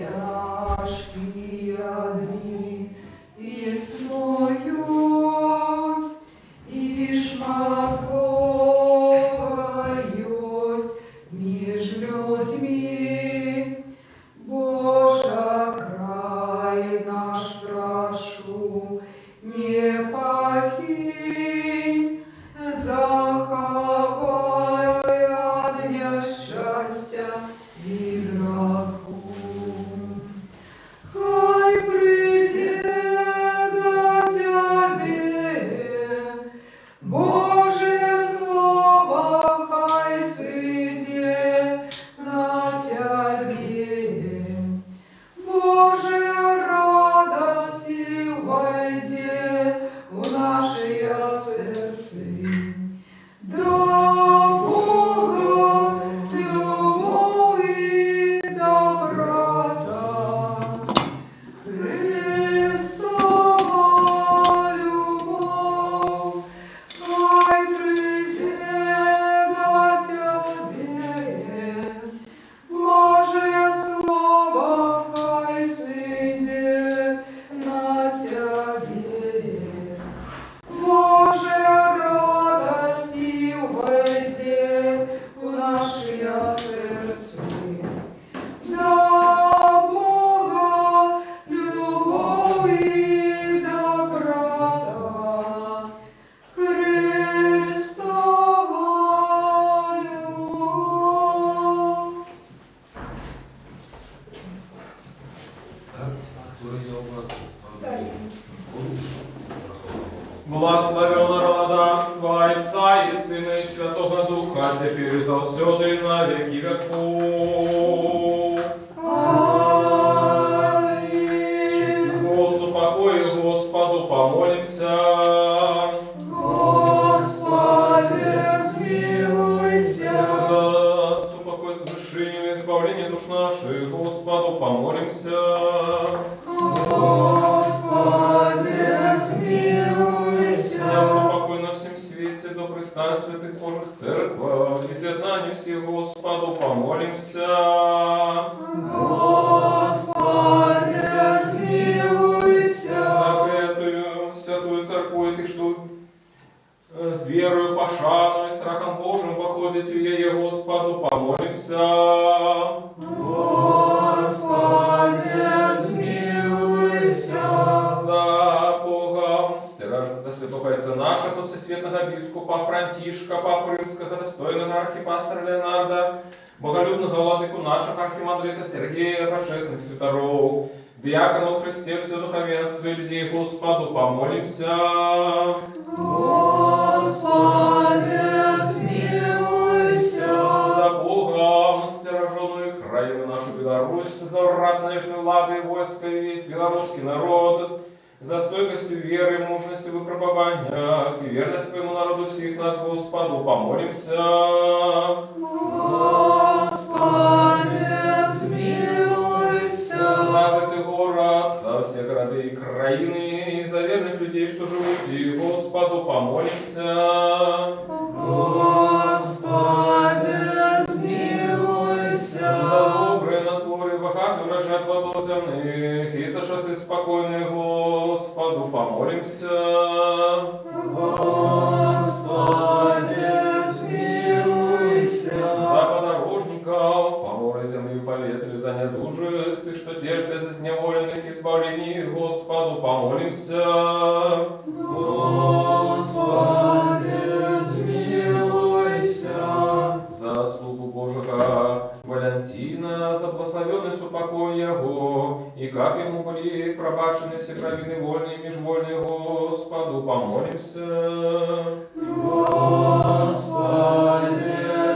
тяжкие дни и снуют, ишь мозгоюсь меж людьми. Боже, край наш прошу, не покинь, заховай от несчастья и греху. Хай придет до Тебе Божье слово, хай сыйдет на Тебе. Божья радость и войди в наши сердца. Да Бога любовь и доброта, Христова любовь, хай придет до Тебе. Божье слово, хай сыйдет на Тебе. Божья радость и войди в наши сердца. Да Бога любовь и доброта, Христова любовь. Благословен рододанство Отца и Сына и Святого Духа, теперь и завсёды и на веки веков. Аминь. Господу покой, Господу помолимся. Господи, смилуйся. За супокой, свершению и избавление душ наших, Господу помолимся. Господи, смилуйся. За супокой на всем свете, добрый стан святых Божьих церквах, и з'єднання всіх, Господу помолимся. Господи, смилуйся. За эту святую церкву и ты, что с верою, пошану и страхом Божьим походите в ей, Господу помолимся. Господи, смилуйся. За Бога, стражница святого Отца нашего, всесветного бискупа Франтишка, Папу Римского, достойного архипастора Леонарда, боголюбного владыку наших архимандрита Сергея, божественных святоров, диаконов Христе, все духовенство и людей, Господу помолимся. Господи, смилуйся. За Богом, стероженную краину нашу Беларусь, за ратнежную владу и войско и весь белорусский народ, за стойкостью веры, мужностью в выпробованиях и верность своему народу всех нас, Господу помолимся. Господи, смилуйся. За этот город, за все города и краины, и за верных людей, что живут, и Господу помолимся. Господи, смилуйся. За добрые натворы, богатый урожай плодов земных, и за часы спокойные, Господу помолимся. Господи, смилуйся. За подорожников, по морю земли и по ветру, за недужих, ты, что терпят изневоленных, избавлений, Господу помолимся. Господи, смилуйся. За слугу Божьего Валентина, за благословенный супокой его, и как ему были пробачены все провины вольные и межвольные, Господу помолимся. Господи,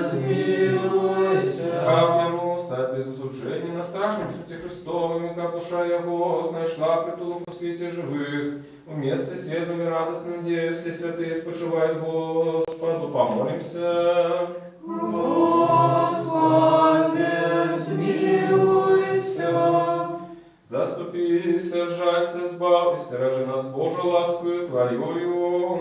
смилуйся. Как ему стать без осуждения на страшном суде Христовом, и как душа его нашла притулок во свете живых, вместе светлым и радостным, где все святые спошивают, Господу помолимся. Господи, смилуйся. Заступися, жалься, избавь, стережи нас, Боже, ласкою Твоею.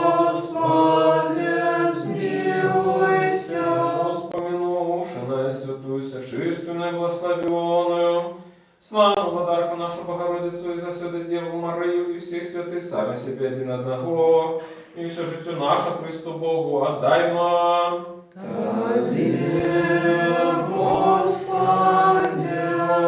Господи, смилуйся. Вспомянувши на святую соши чистую и благословенную. Славу владарку нашу Богородицу и завсёды Деву Марию и всех святых, сами себе один одного, и все житию наше Христу Богу отдаймо. Тебе, Господи,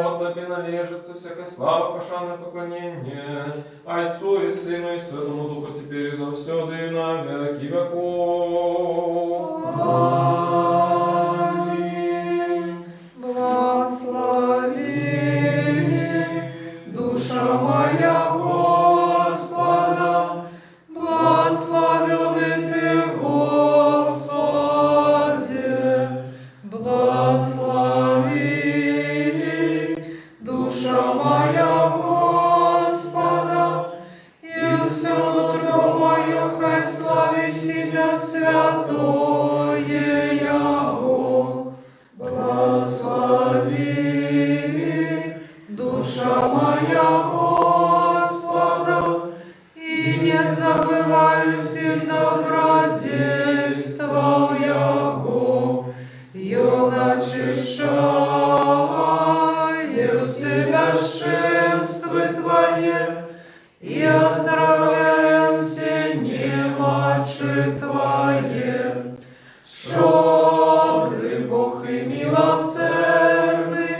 Вот Тебе належится всякая слава, пошанное поклонение, Отцу и Сыну и Святому Духу, теперь и завсёды и на веки веков. Аминь. Благослови душа моя Господа, благословенный Ты, Господи, благослови душа моя Господа, и все нутро мое хай славит Тебя, святое Яго. Благослови душа моя Господа, и не забываю всех добродействовал Яго, ее зачищаю священство Твое, и оздоровляю все немочи Твои. Щедрый Бог и милосердный,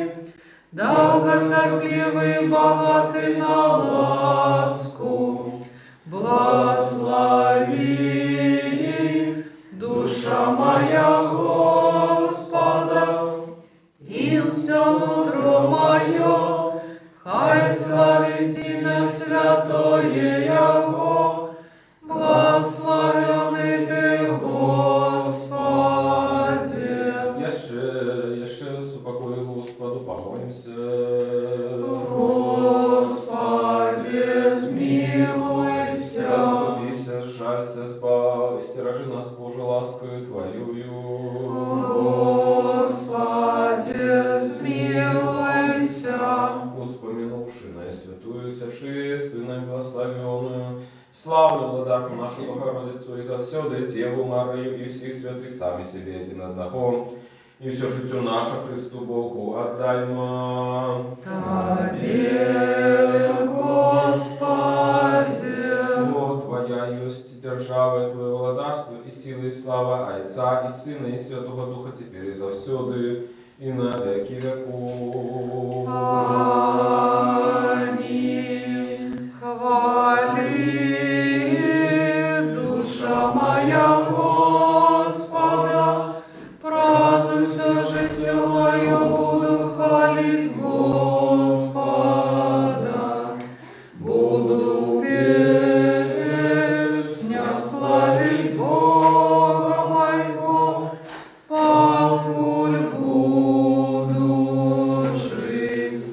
долготерпеливый, богатый на ласку, благослови душа моя Господа, и все нутро мое хай славит имя святое Яго, благословенный Ты, Господи. Еще с упокою Господу помолимся. Господи, смилуйся. Заступися, сжалься, спал, и стережи нас Божию ласкою Твоею. Господи, смилуйся. Успомянувши наисвятую, всечистую, благословенную, славную владарку нашу Богородицу и завсёды Деву Марию и всех святых, сами себе один одного, и все житию наше Христу Богу отдаймо. Тебе, Господи, Вот Твоя есть держава, Твое владарство и сила и слава Отца и Сына и Святого Духа, теперь и завсёды и на веки веков. Аминь. Хвали, душа моя Господа, празднуй все житие мое, буду хвалить Господа. Буду песнях славить Бога моего, покуль буду жить.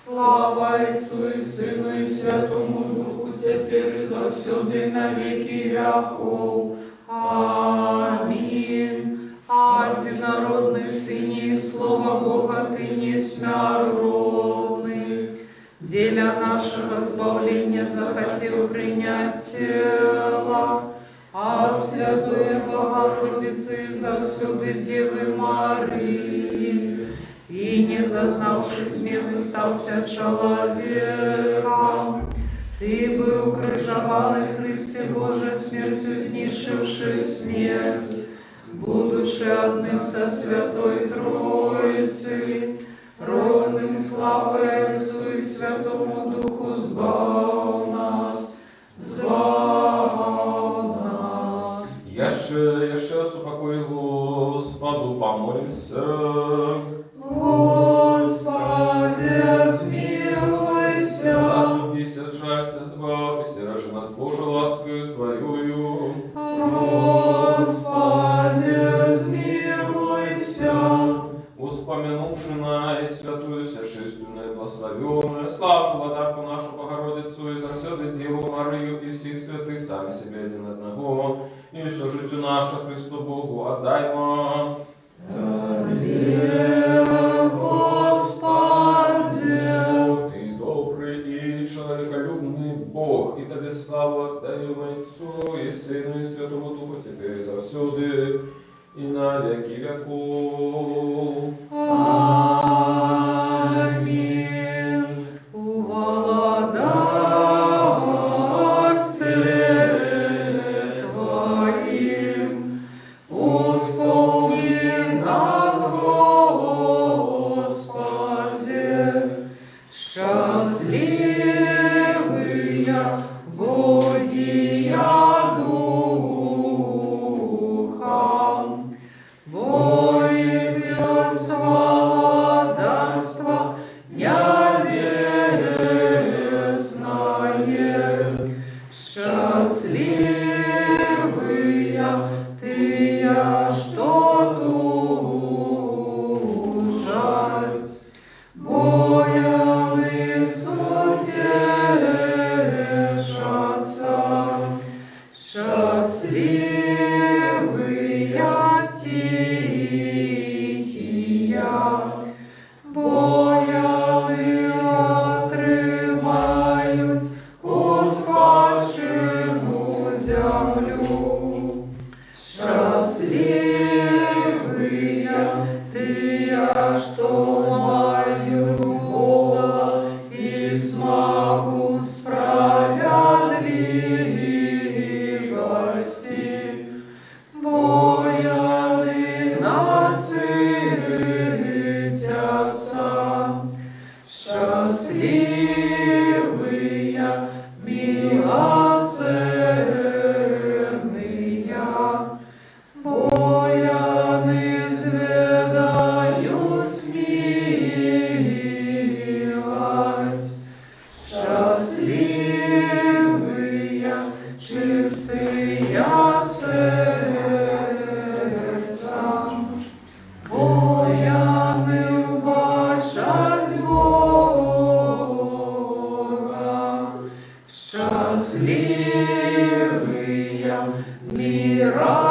Слава Отцу и Сыну и Святому Духу, теперь и завсёды на веки веков. Аминь. Одинородный Сыне и Слово Бога, Ты несмяродный, деля нашего избавления захотел принять тело от Святой Богородицы и завсёды Девы Марии, и не зазнавши измены стался человеком. Ты был крыжованный Христе Божий, смертью снишивший смерть, будучи одним со Святой Троицей, ровным славой Отцу и Святому Духу, звал нас. Еще с упокою Господу помолимся. Господи, смилуйся. Заступися, сжалься, избавь, и стережи нас Божию ласкою Твоею. Господи, смилуйся. Успомянувши на святую, всечистую, благословенную, славную владарку нашу Богородицу и завсёды Деву Марию и всех святых, сами себе один одного, и все житию наше Христу Богу отдаймо. Тебе, Господи, Ты добрый и человеколюбный Бог, и Тебе славу отдаем Отцу и Сыну и Святому Духу, теперь и завсёды и на веки веков. Аминь. счастливые, милосердные, бояны зведают милость. Счастливые, чистые сердцем, бояны убачать Бога. Счастливые, миротворцы,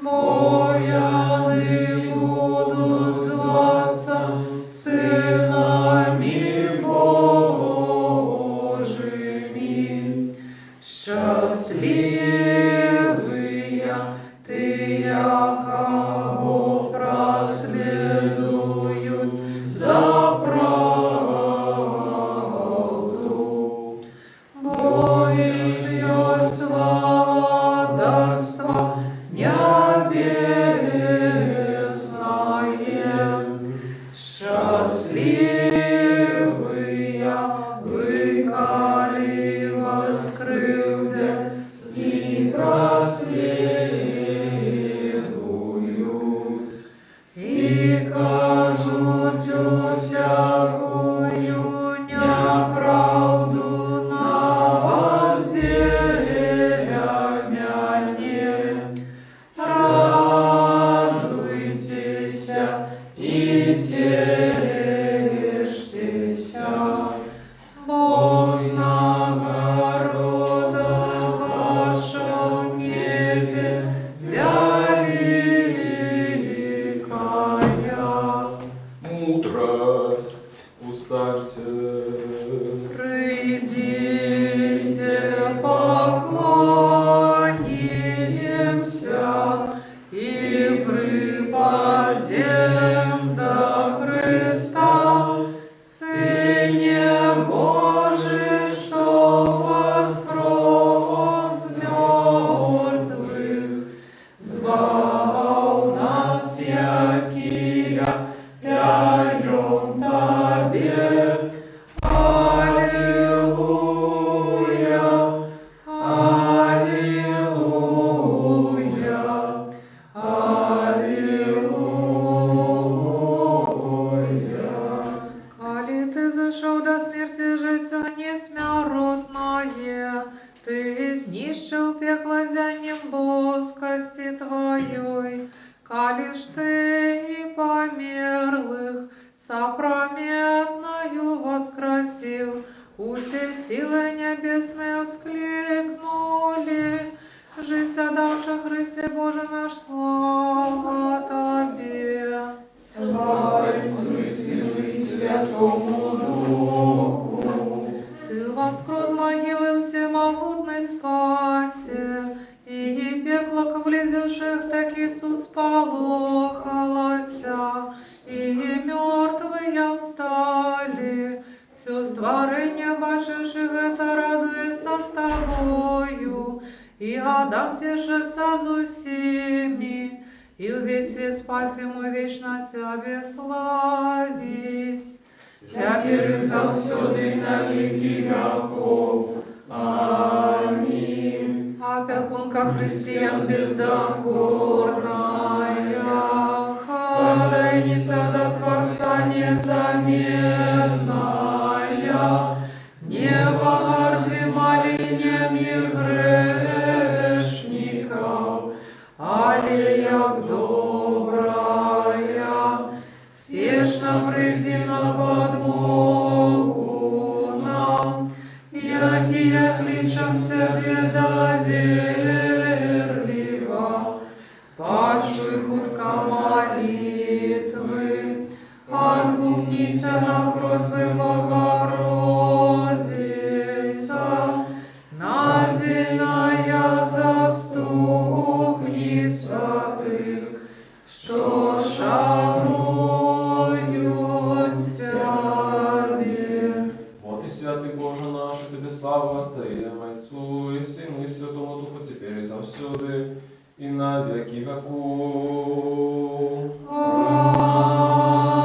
бояны будут зваться сынами Божьими. Счастливые тыя, кого проследуют за правду, бо их есть владарство небесное. Счастливые выкали воскрылся и проследуют, и кажут всякую неправду на возделяне. Радуйтесь и тешьтесь, Бог нагорода ваша в небе великая. Мудрость уставьте. Придите, поклонимся и припадем до Христа, Сыне Божий, что воскрес с мертвых, звал нас всякие, пяем Тебе. Аллилуйя, аллилуйя, аллилуйя. Коли ты зашел до смерти життя несмяротное, ты знищил пекло зянем боскости твоей. Коли ж ты и померлых сопрометною воскресил, усе силы небесные вскликнули. Життя давши Христе Боже наш, слава Тебе. Слава Отцу и Сыну и Святому Духу. Ты воскрес могилы всемогутной спасе, и пекло к влезевших таки суд сполохалося, и мертвые встали. Все створение, бачивших это, радуется с тобою, и Адам тешится з усіми, и весь свет спасимый вечно Тебе славить. Теперь и завсёды на веки веков. Аминь. Опекунка христиан бездокорная, ходайница до Творца незаменная, не погорди молениями грешников, але як добрая, спешно приди на подмогу нам, якие кличем Тебе доверливо. Почуй хутко молитвы, отгукнися на просьбы Богородица, надельная заступница Ты, что шануют Тебе. Вот и святый Боже наш, и Тебе слава Отцу и Сыну и Святому Духу, теперь и завсюди, и на веки веков. Аминь.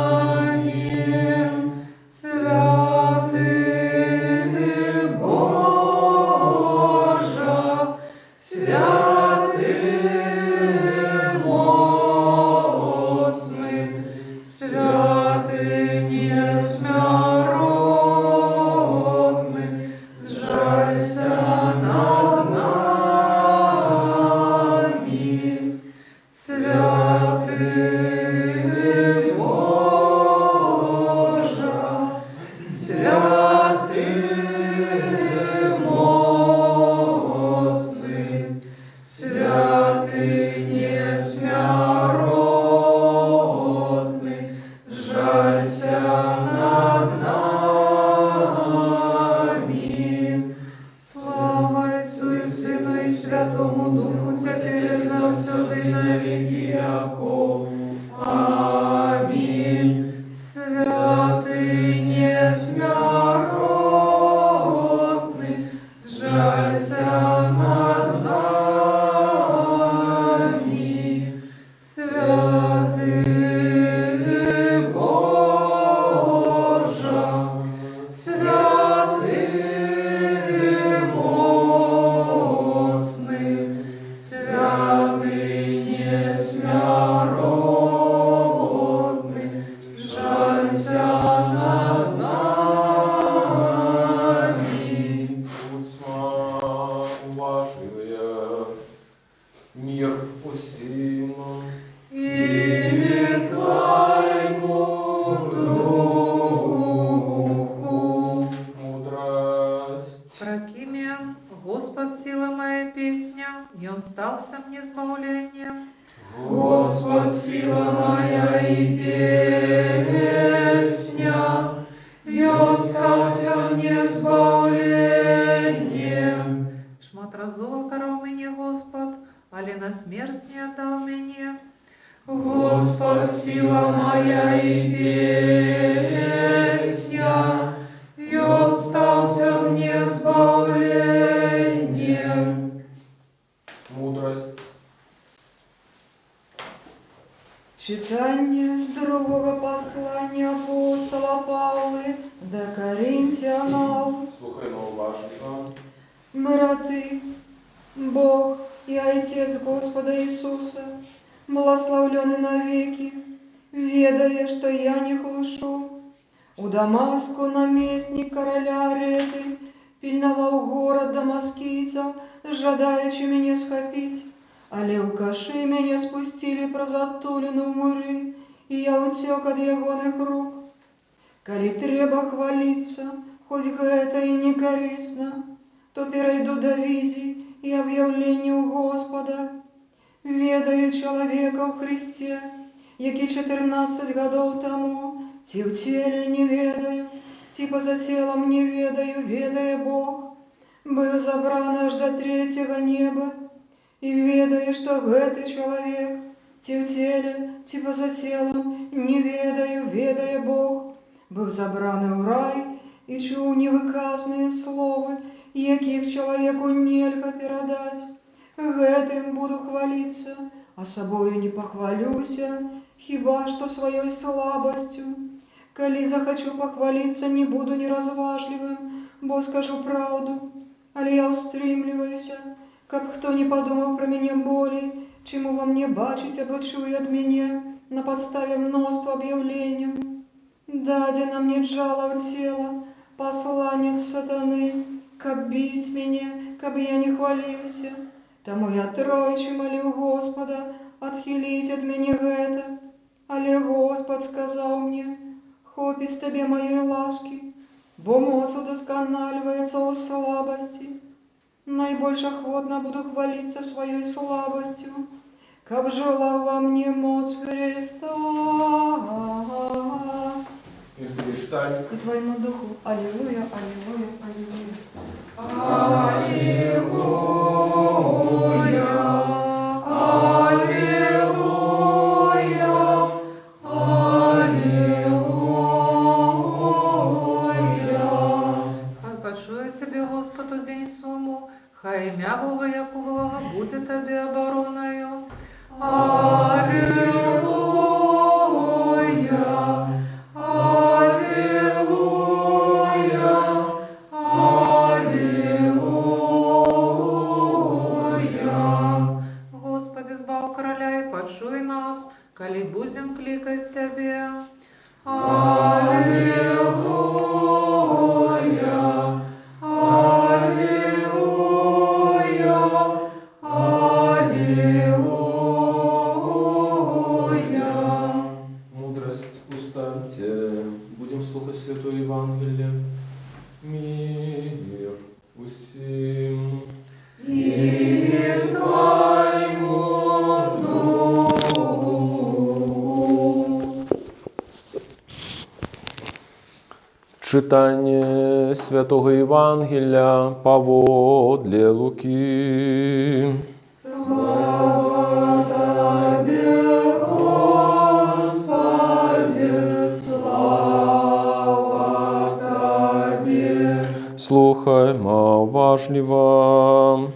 моя и песня, и Он стался мне избавлением. Шмат разова карав мені Господ, але на смерть не отдав мені. Господь, сила моя и песня, и Он стался мне избавлением. Мудрость. Читание другого послания апостола Павли до Коринтянам. Слухаймо уважно. Браты, Бог и Отец Господа Иисуса, благословленный навеки, ведая, что я не хлушу. У Дамаску наместник короля Ареты пильновал город дамаскийцев, жадаючи меня схопить. Але укаши меня спустили про затулину в муры, и я утек от ягоных рук. Коли треба хвалиться, хоть гэта и не корисно, то перейду до визий и объявлению Господа. Ведаю человека в Христе, який 14 годов тому, ті в теле не ведаю, ті поза телом не ведаю, ведає Бог. Был забран аж до третьего неба, и ведаю, что гэты человек, ті в теле, ті поза телом не ведаю, ведає Бог. Был забран в рай, и чув невыказные слова, яких человеку нельга передать. Гэтым буду хвалиться, а собою не похвалюся, хіба что своей слабостью. Коли захочу похвалиться, не буду неразважливым, бо скажу правду, але я устремливаюся, каб хто не подумал про меня более, чему во мне бачить або чує от меня на подставе множества объявлений. Дадено мне жало у тела, посланец сатаны, каб бить меня, каб я не хвалился. Тому я тройче молю Господа отхилить от меня гэта. Але Господь сказал мне: хопить тебе моей ласки, бо моц удосконаливается у слабости. Наибольше охотно буду хвалиться своей слабостью, каб жила во мне моц Христа. И перешталь. И твоему духу. Аллилуйя, аллилуйя, аллилуйя. Аллилуйя, аллилуйя, аллилуйя. Хай почує тебе Господь у день суму, хай ім'я Бога Якубова буде тобі обороною. Аллилуйя, аллилуйя, аллилуйя. Господи, збав короля і почуй нас, коли будем кликать тебе. Аллилуйя, аллилуйя, аллилуйя. Мудрость устаньте. Будем слухать Святое Евангелие. Мир усім. И твоему духу. Читание Святого Евангелия поводле Луки. Слава Тебе, Господи, слава Тебе. Слухаймо уважливо.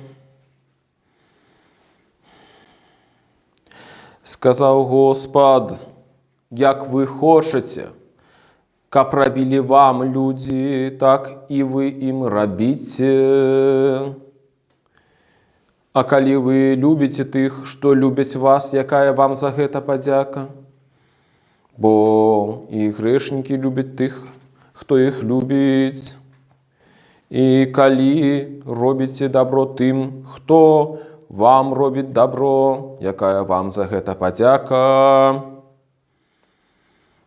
Сказав Господь: як ви хочете, каб робили вам люди, так і ви їм робите. А коли ви любите тих, що люблять вас, якая вам за гэта подяка? Бо і грешники люблять тих, хто їх любить. І коли робите добро тим, хто вам робить добро, якая вам за гэта подяка?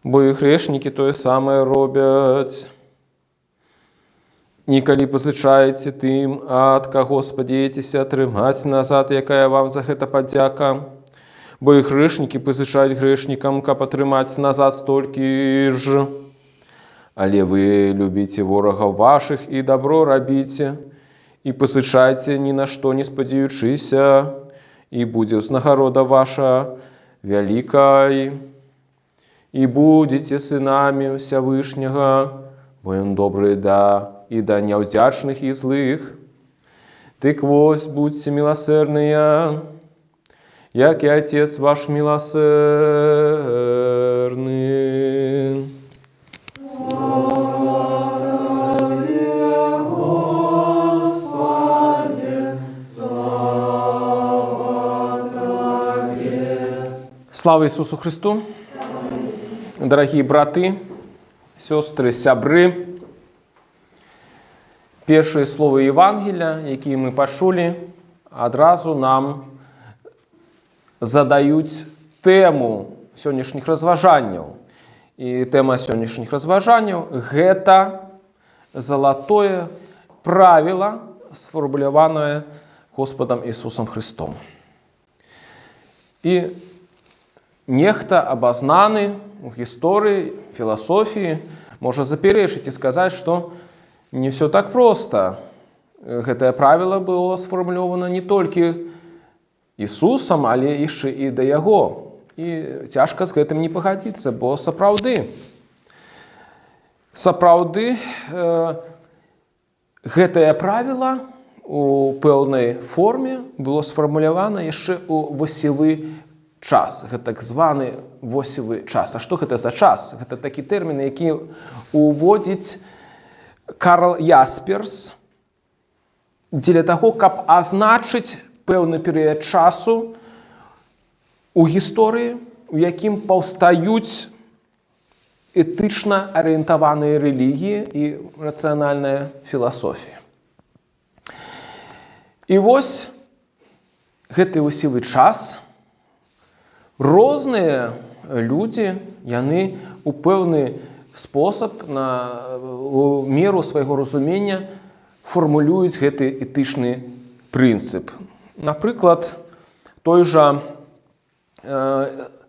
Бо і грешники тое самае робять. І калі пазычаеце тым, ад каго спадзеецеся атрымаць назад, якая вам за гэта падзяка? бо і грэшнікі пазычаюць грэшнікам, каб атрымаць назад столькі ж. Але вы любіце ворагаў вашых і дабро рабіце, і пазычайце ні на што не спадзяючыся, і будзе ўзнагарода ваша вялікай. І будзеце сынамі Всявышняга, бо ён добры і да няўдзячных і злых. Дык вось, будьце міласэрныя, як і Отец ваш міласэрны. Слава Ісусу Христу! Дорогие браты, сестры, сябры, першыя словы Евангелия, якія мы пачулі, адразу нам задаюць тэму сённяшніх разважанняў. І тэма сённяшніх разважанняў – гэта залатое правіла, сфармуляванае Господом Ісусом Христом. І нехта абазнаны у гісторыі, філасофіі можа запярэчыць і сказаць, што не все так проста. Гэтае правіла было сфармулявана не толькі Ісусам, але яшчэ і да яго. І цяжка з гэтым не пагадзіцца, бо сапраўды гэтае правіла у пэўнай форме было сфармулявана яшчэ ў восевы час, гэта так званы восевы час. А што гэта за час? Гэта такі тэрмін, які уводзіць Карл Ясперс дзеля таго, каб азначыць пэўны перыяд часу у гісторыі, у якім паўстаюць этычна арыентаваныя рэлігіі і рацыянальная філасофія. І вось гэты восевы час розныя людзі, яны у пэўны спосаб, у меру свайго разумення фармулююць гэты этычны прынцып. Напрыклад, той жа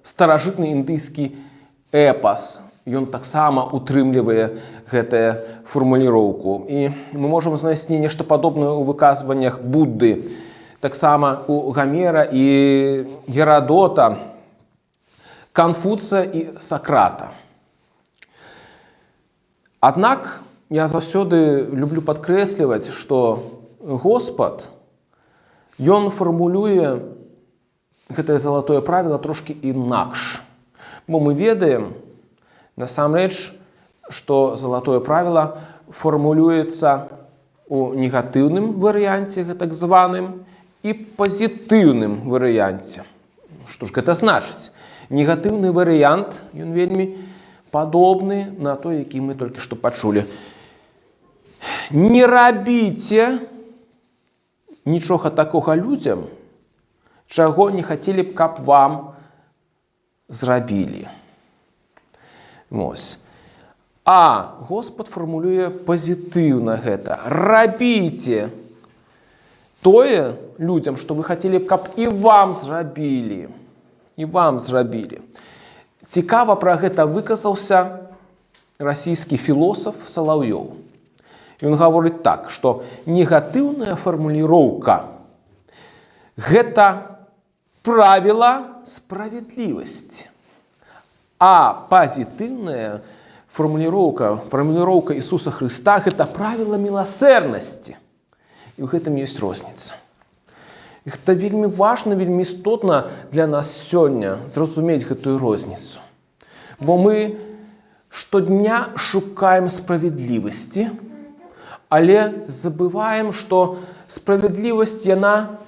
старажытны індыйскі эпас, ён таксама утрымлівае гэтую фармуліроўку. І мы можам знайсці нешта падобнае ў выказваннях Будды, таксама у Гамера і Герадота, Канфуцыя і Сакрата. Аднак я заўсёды люблю падкрэсліваць, што Господ, ён фармулюе гэтае залатое правіла трошкі інакш. Бо мы ведаем, насамрэч, што залатое правіла фармулюецца у негатыўным варыянце, так званым, і пазітыўным варыянце. Што ж гэта значыць? Негатыўны варыянт, ён вельмі падобны на той, які мы толькі што пачулі. Не рабіце нічога такога людзям, чаго не хацелі б, каб вам зрабілі. Вось. А Господ фармулюе пазітыўна гэта. Рабіце тое людзям, што вы хацелі б, каб і вам зрабілі. І вам зрабілі. Цікава пра гэта выказаўся расійскі філосаф Салаўёў. Ён гаворыць так, што негатыўная фармуліроўка – гэта правіла справядлівасці. А пазітыўная фармуліроўка Ісуса Хрыста – гэта правіла міласэрнасці. І ў гэтым ёсць розніца. Гэта вельмі важна, вельмі істотна для нас сёння зразумець гэтую розніцу. Бо мы штодня шукаем справядлівасці, але забываем, што справядлівасць, яна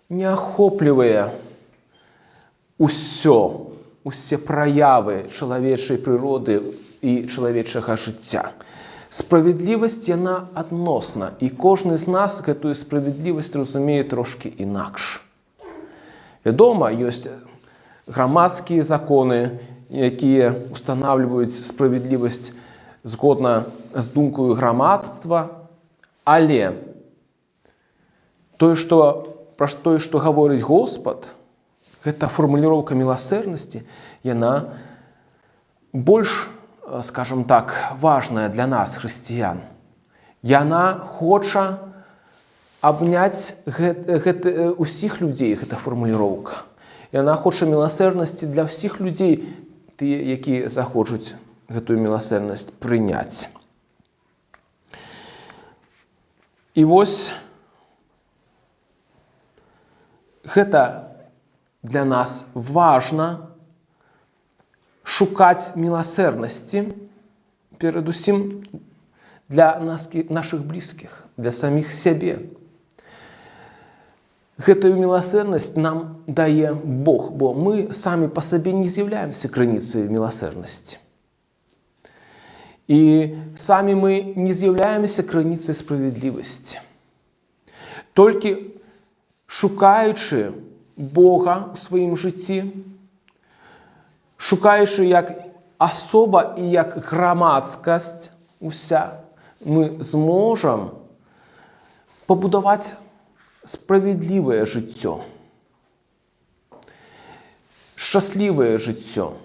не ахоплівае усе праявы чалавечай прыроды і чалавечага жыцця. Справядлівасць, яна адносна, і кожны з нас гэтую справядлівасць разумее трошкі інакш. Вядома, ёсць грамадскія законы, якія устанавліваюць справядлівасць згодна з думкаю грамадства, але пра тое, што гаворыць Господ, Гэта фармуліроўка міласэрнасці, яна больш, скажем так, важная для нас, хрысціян. Яна хоча абняць усіх людзей, гэта фармуліроўка. Яна хоча міласэрнасці для ўсіх людзей, тыя, якія захочуць гэтую міласэрнасць прыняць. І вось гэта для нас важна шукаць міласэрнасці перадусім для нашых блізкіх, для саміх сябе. Гэтую міласэрнасць нам дае Бог, бо мы самі па сабе не з'яўляемся крыніцай міласэрнасці. І самі мы не з'яўляемся крыніцай справядлівасці. Толькі шукаючы Бога ў сваім жыцці, шукаючы як асоба і як грамадскасць уся, мы зможам пабудаваць справядлівае жыццё, шчаслівае жыццё.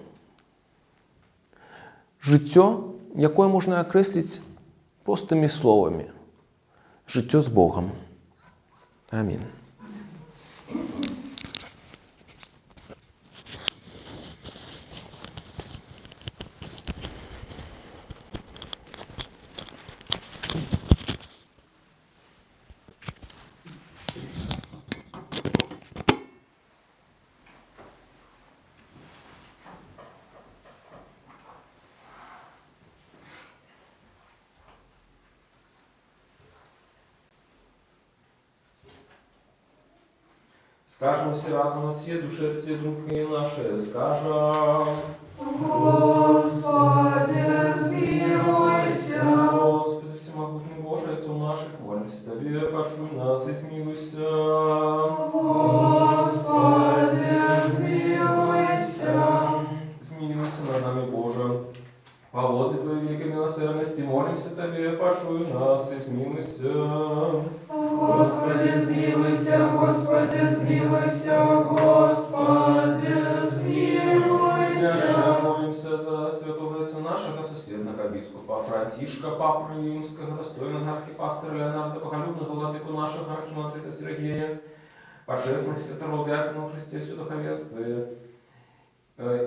Жыццё, якое можна акрэсліць простымі словамі. Жыццё з Богам. Амінь. Скажем все разом от всей души, от всей думки наши, скажем: Господи, смилуйся. Господи, всемогутний Боже, Отцу наших, молимся Тебе, прошу нас и смилуйся. Господи, смилуйся. Смилуйся над нами, Боже. По воде Твоей великой милосердности молимся Тебе, прошу нас и смилуйся. Господи, смилуйся, Господи, смилуйся, Господи, смилуйся. Молимся за святого отца нашего, сусветного бискупа Франтишка, папу римского, достойного архипастора Леонарда, боголюбного владыку нашего архимандрита Сергея, божественных святородных диаконов Христе, все духовенство,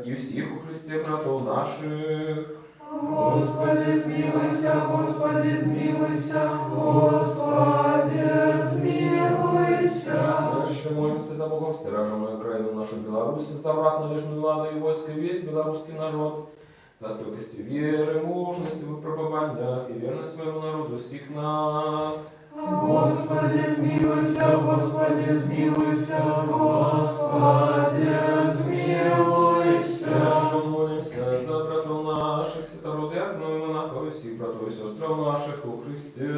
и всех у Христе братов наших. Господи, смилуйся, Господи, смилуйся, Господи, смилуйся. Дальше молимся за Богом страженную Украину, нашу Беларусь, за враг належную ладу и войско, весь белорусский народ, за стойкостью веры, мужностью в пробованиях и верность своему народу всех нас. Господи, смилуйся, Господи, смилуйся, Господи, смилуйся. Дальше молимся за братов наших, святородных диаконов и монахов, и всех братов и сестр наших у Христе.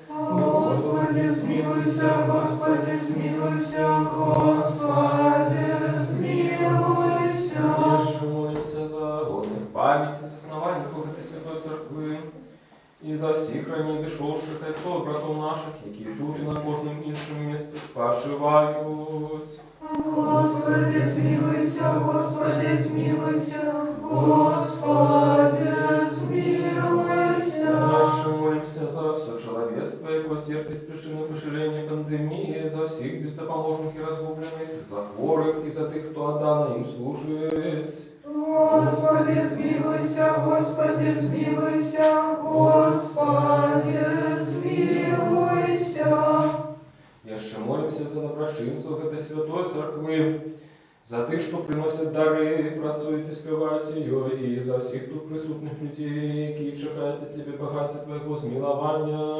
Господи, смилуйся, Господи, смилуйся, Господи, смилуйся. Дальше молимся за годных памяти, за основаниев этой святой церкви, и за всіх рані дишовших отцов, братов наших, які тут і на кожному іншому місці спочивають. Господи, смилуйся, Господи, смилуйся, Господи, смилуйся. Дальше молимся за все человечество, яке терпить з причини поширення пандемії, за всіх бездопоможних і розгублених, за хворих і за тих, хто отдано їм служить. Господи, смилуйся, Господи, смилуйся, Господи, смилуйся. Яще молимся за доброчинців этой святой церкви, за тих, що приносять дари, працюють і співають її, і за всіх тут присутних людей, які чекають від Тебе багаття Твоєго змилування.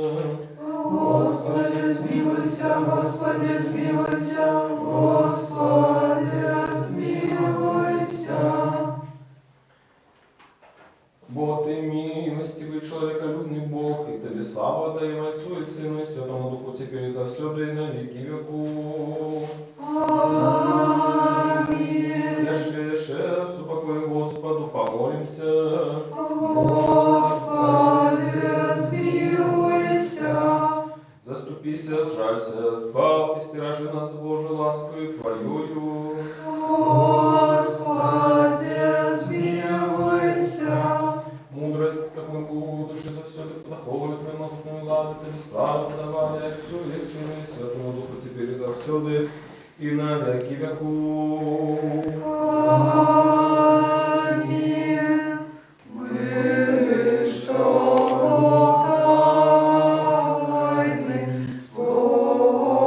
Господи, смилуйся, Господи, смилуйся, Господи, смилуйся. Бо Ты милостивый, человеколюбный Бог, и Тебе славу отдаем Отцу и Сыну и Святому Духу, теперь и завсёды и на веки веков. Аминь. Яше, супокой Господу, помолимся. Господи, смилуйся. Заступися, сжалься, сбав и стиражи нас Божию ласкою Твоею. завсёды и на веки веков. Аминь. Мы, что тайны спасал,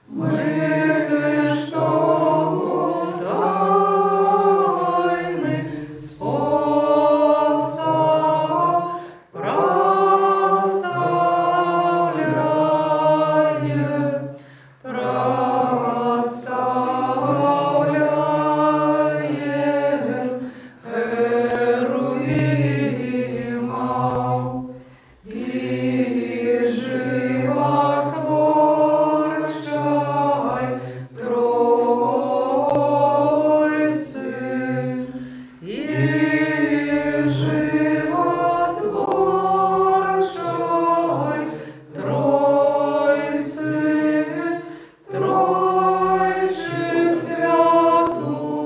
мы, что тайны спасал, прославляем, прославляем Херувимов и животворчай Троицы, и животворчай Троицы, Тройче святую,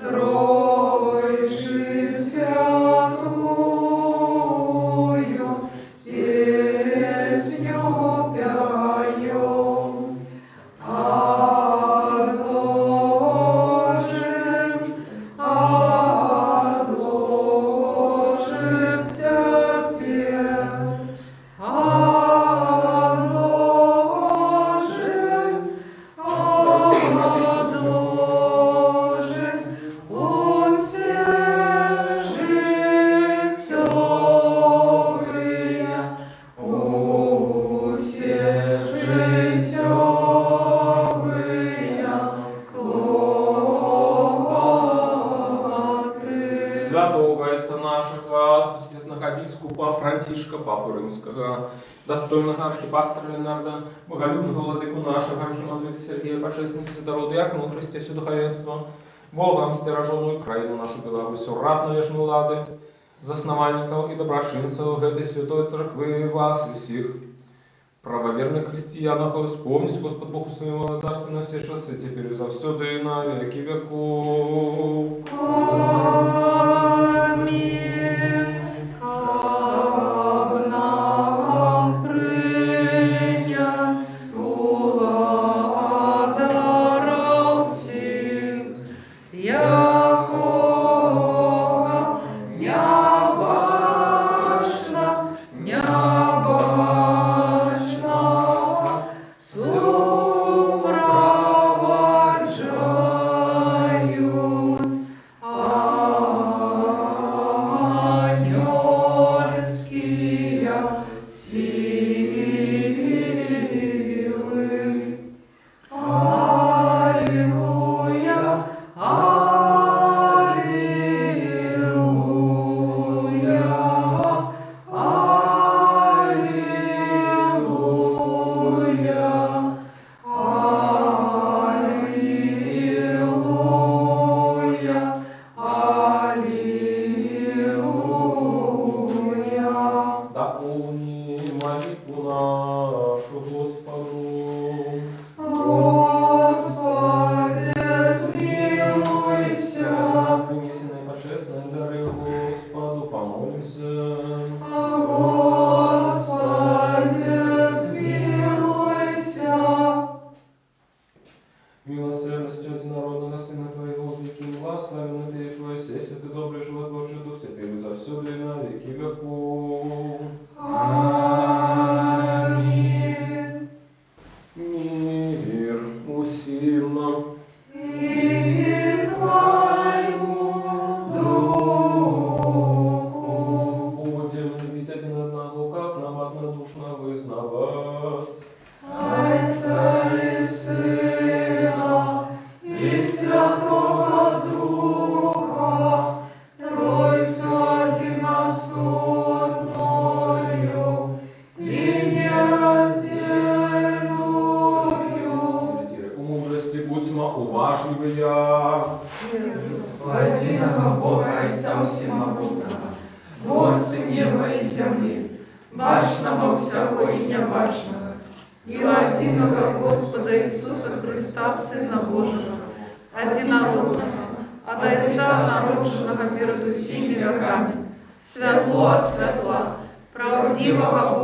Тройче святую, песню пяем. Отложим теперь, отложим усе життєві, усе життєві клопоти. Святого отца нашего, сусветного бискупа Франтишка, Папы Римского, достойного архипастора Ленарда, боголюбного владыку нашего архимандрита Сергея, божественных святорода, диакону Христе, всю духовенство, Богом стероженную краину нашу Беларусь, всю рад належну лады, засновальников и доброшинцев этой святой церкви вас и всех правоверных християнах, вспомнить Господь Бог своему милодарству на все часы, теперь и завсёды и на веки веков. Аминь. Как нам принять благодаров всех, якого небашно, небашно супроводжают ангельские силы. Аллилуйя, аллилуйя, аллилуйя, аллилуйя, аллилуйя. Дополни молитву нашу Господу. Господи, смилуйся. За принесенные почестные дары Господу помолимся. Господи, смилуйся. Милосердностью единородного Сына Твоего, великим благословенный Ты, Твой, сей святый добрый животворчий Дух, теперь и завсёды и на веки веков. Аминь. Мир усим нам. И Твоему Духу. Будем любить один одного, как нам однодушно вызнавать. Отца и Сына и Святого Духа, Тройцу одиносортною и нераздельную. У мудрости будьмо уважливые. В единого Бога Отца Всемогутного, Творцу неба и земли, башного всякого и небашного, и единого Господа Иисуса Христа, Сына Божьего, одинородного, от Отца народженного перед усими веками, светло от светла, правдивого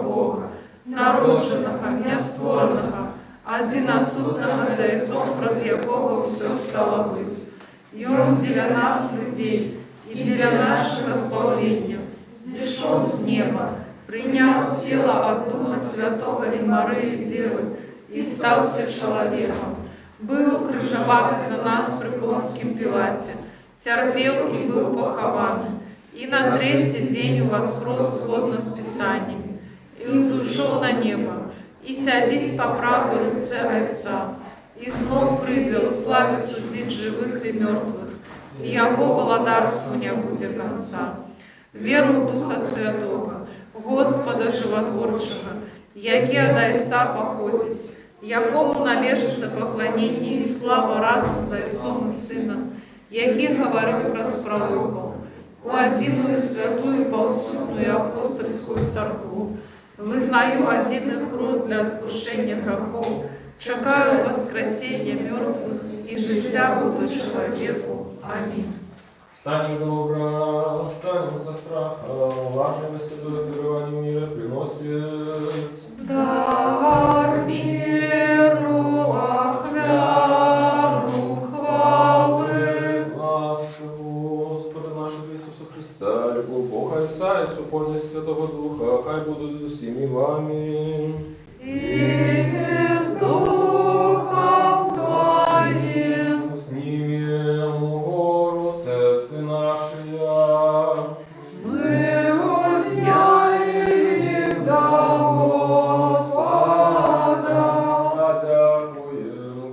Бога, народженого, нестворного, одиносудного зайцом, праз якого все стало быть. И он для нас, людей, и для нашего избавления, зішов з неба, прийняв тіло от Духа Святого и Марии Девы, и стався человеком. Был укрыжован за нас при Понтском Пилате, терпел и был похован, и на третий день воскрес згодно с Писаниями, и взошел на небо, и сядет по правой руце Отца, и снова придет славе судить живых и мертвых, и Его владарству не будет конца. Веру в Духа Святого, Господа Животворчего, яке от Отца походит, якому належится поклонение и слава разом за Отцом и Сыном, який говорил про пророков, у одиную святую полсудную апостольскую церкву, вызнаю одиный хрост для отпущения грехов, чекаю воскресения мертвых и життя будущего веку. Аминь. Станем добро, станем со страха, важно седое первое мира приносит. Дар миру, охвяру, хвалы. Ласка Господа нашего Иисуса Христа, любовь Бога Отца и супольность Святого Духа, хай будут с всеми вами. И с Духом Твоим. С ними гору сердце наше. Мы узняли до Господа. Дякуем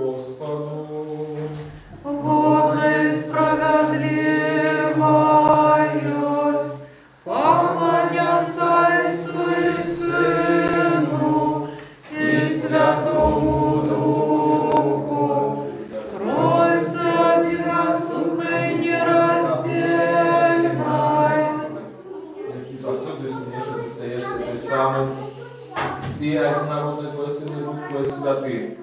Господу. Годно и справедливо поклоняться Отцу и Сыну и Святому Духу, Троице единосудной нераздельной. Способный сумеешь состоишься ты самый. Ты одинородный Твой Сын и Дух Твой Святый.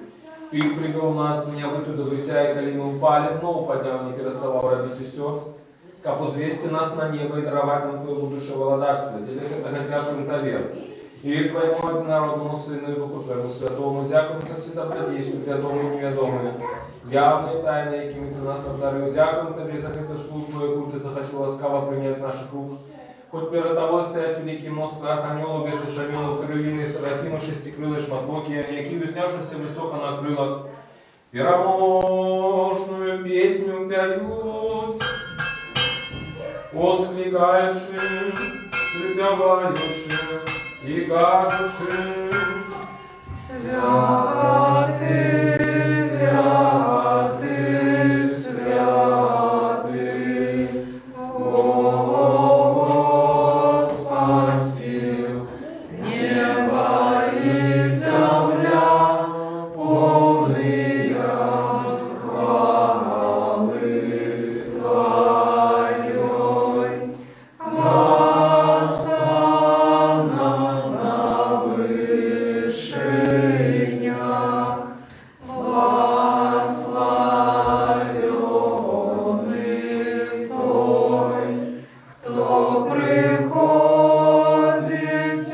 Ты привел нас не в эту добрытя, и коли мы упали, снова поднял, не переставал робить все. Как узвести нас на небо и даровать нам Твое будущее владарство. Тебе это дякуем Тебе. И Твоему одинородному Сыну и Духу Твоему Святому дякуем за все добродействия, ведомые и неведомые, явные тайны, якими Ты нас обдарил. Дякуем Тебе за эту службу, яку Ты захотел ласкаво принять с наших рук. Хоть перед тобой стоять великий мост архангелу, бездушевному, крыльвины, серафимы, шестикрылые шматоки, які, уснявшися высоко на крылах, пироможную песню пяют, воскликающим, припевающим и кажущим. Святый, святый, святый, Бог спасил, небо и земля, полные хвалы Твоей. Госанна на вышинях, благословенный Той, кто приходит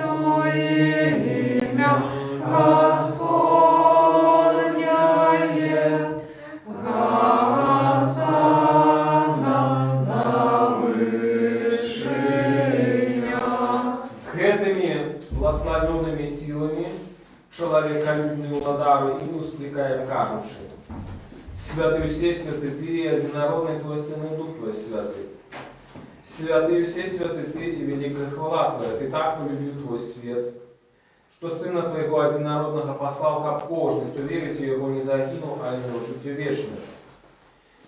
у имя Господняє. Госанна на вышинях. С этими благословенными силами человеколюбные уладары и ускликаем кажущие. Святый все святы Ты, и одинородный Твой Сын и Дух Твой Святый. Святый все святы Ты, и великая хвала Твоя, Ты так полюбил Твой свет, что Сына Твоего одинородного послал как кожный, кто верит в Его не загинул, а не житие вечное.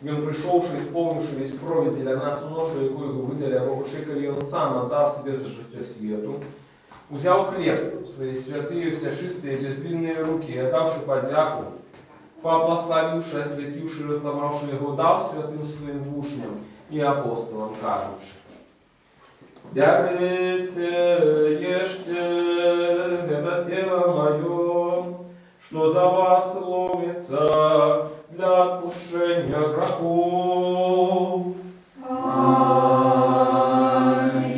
И Он пришелший, исполнивший весь крови для нас уношу, яку Его выдали, обогушекали, Он сам отдав себе за житие свету. Взял хлеб в свои святые, все чистые, безвинные руки, и отдавший подяку, поблагословивший, осветивший, разломавший его, дал святым своим учням и апостолам, кажучи: «Берите, ешьте, это тело мое, что за вас ломится для отпущения грехов». Аминь.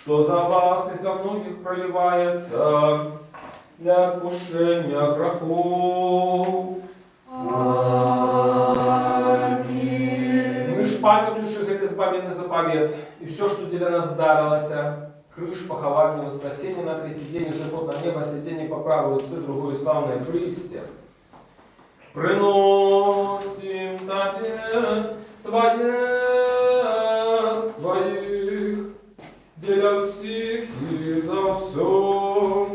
что за вас и за многих проливается для отпущения грехов. Мы ж памятующих этот избавленный заповед, и все, что для нас здарилося, крыш, похование, воскресенье на третий день, и заход на небо, сидение по правой руце, другое славное присте. Приносим Тебе Твоих, для всех и за все.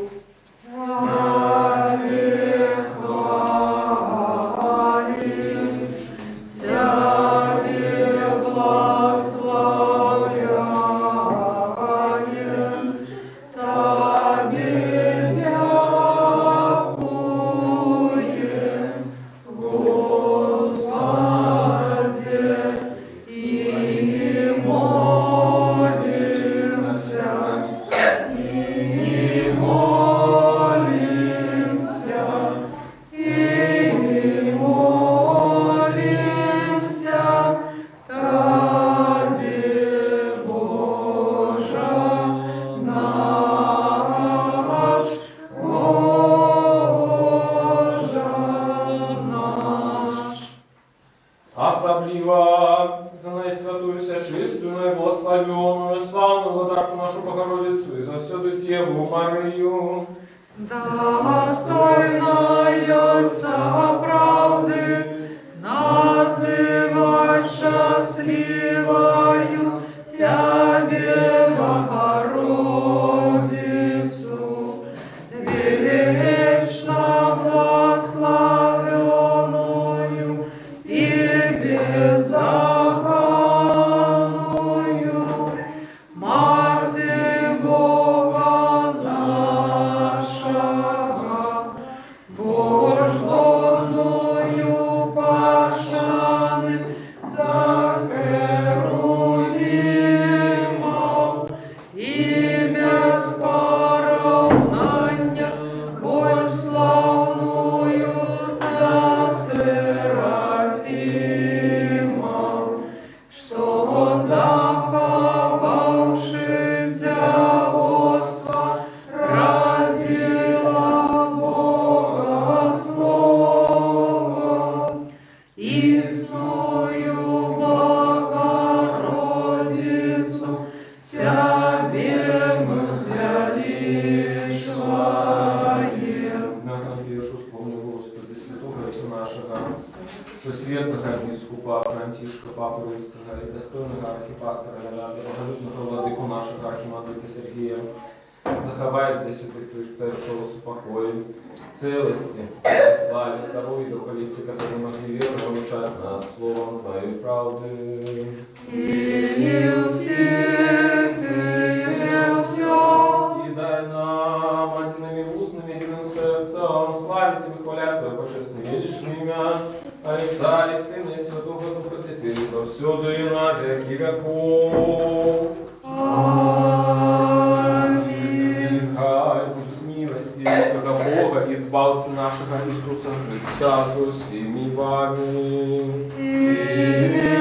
Особливо за наисвятую, всечистую, благословенную, славную владарку нашу Богородицу и за всю Деву Марию. Достойная правды, называть счастливою Тебе, Богородицу, вечно благословенную и беззаконную, Матерь Бога нашего, Божественную пашаным захеруимом и без поравнания боль славную за Серафимом, что заховавши девоство родила Бога Слово, Исную Богородицу Тебе мы величаем. Нас отвешу, вспомни, Господи, святого и нашего, сосветного епископа Франтишка, Папы Римского и достойного архипастора Леонарда, боголюбного владыку нашего архимандрита Сергея, заховает для святых Твоих церквей спокой, целости, славе, здоровья и духовицы, которые могли верно внушать нас словом Твоей правды. И всех, и все. И дай нам одними устными, единым сердцем славить и выхвалять Твое божественное величное имя, Отца и Сына и Святого Духа, теперь и повсюду и на веки веков. Аминь. Нехай будут милости Бога Бога, избавцы нашего Иисуса Христа, со всеми вами. И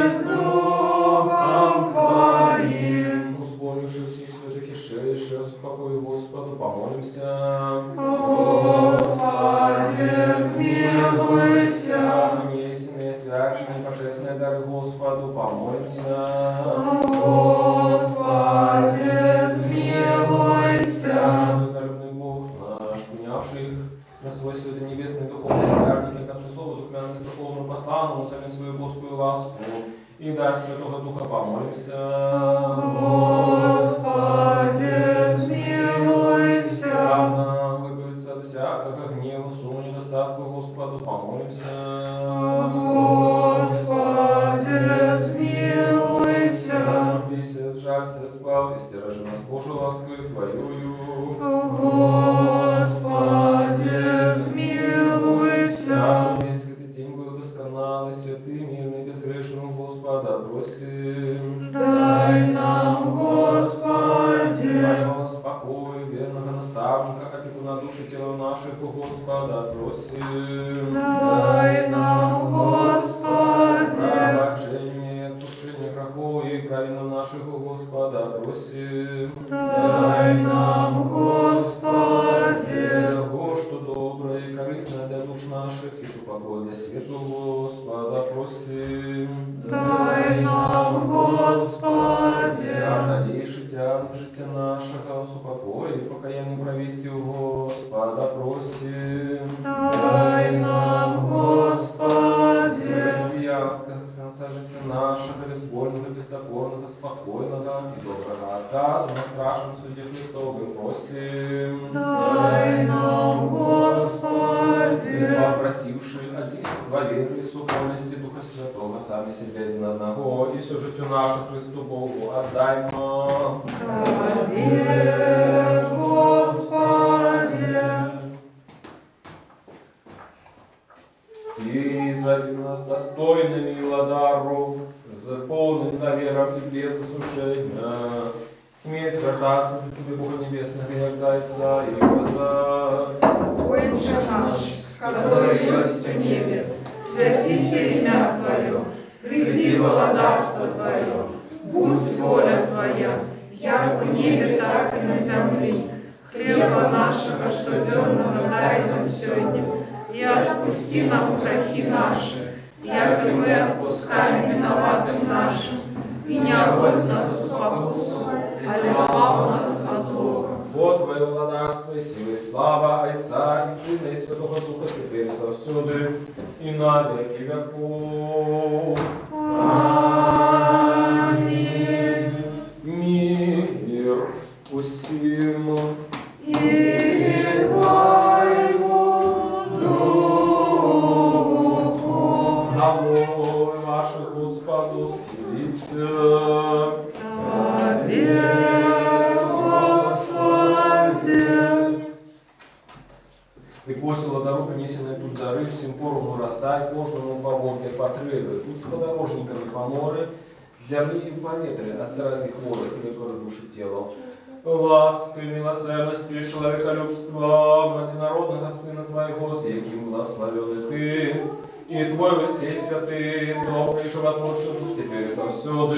с Духом Твоим. Исполнивши всех святых и шедших с покою Господу, помолимся. Господи, смилуйся. Несенные, святочные, божественные дары Господу, помолимся. Господи, смилуйся. Божественный Бог наш, принявший их на свой святый небесный духовный дарник, как на слово духовенность духовному посланному, самим свою Господу ласку, и дай Святого Духа помолимся. Господи, смилуйся. Нам выбавиться от всякого гнева, суму, недостатку Господу помолимся. Господи, смилуйся. Бесед, жалься, сплав, и стиражи нас Божию ласкою Твоюю. Господи, смилуйся. Весь этот день был досконалый, святый, мирный, безгрешным Господа просим. Дай нам, Господи. Дай нам спокой, верного наставника, опекуна души тела наших, у Господа просим. Дай нам, Господи. Прощение, тушение грехов и праведным нашего Господа просим. Дай нам, Господи. За то, что доброе и корыстное для душ наших, и супокой для светлого Господа просим. Дай нам, Господи. Дальнейший тяг життя нашего, супокой и покаяние провести у Господа просим. Дай нам, Господи. Христианского конца життя нашего, безбольного, бездокорного, спокойного и доброго отказу на страшном суде Христовым просим. Дай нам, Господи. Попросивший единства веры и супольности Духа Святого, сами себя один одного, и все житию нашу Христу Богу отдай нам. Тебе, Господи. И зови нас достойными милодару, заполнен довером и без осуждения. Смерть вертаться до Тебе, Бога Небесного, и отдается и сказать. Отче наш, который есть в небе, святися имя Твое, приди володарство Твое, будь воля Твоя, як в небе, так и на земле. Хлеба нашего штоденного дай нам сегодня, и отпусти нам грехи наши, як и мы отпускаем виноватым нашим, и не огонь нас в покусу, а избав нас от злого. Вот Твое владарство и сила и слава Отца и Сына и Святого Духа теперь и завсюду, и на веки веков. Аминь. Мир усим. И Твоему Духу. Домой ваших Господу схилите. Тебе, Господи. И после ладару, принесенной тут дары, всем поровну раздай, кожному по волке потребы, тут с подорожниками поморы, земли и поветры, оздорових хворых и лекары души тела. Лаской, милосердностью и человеколюбством одинородного Сына Твоего, с яким благословенный Ты, и Твой все святые, добрый животворчий Дух, теперь и завсюду,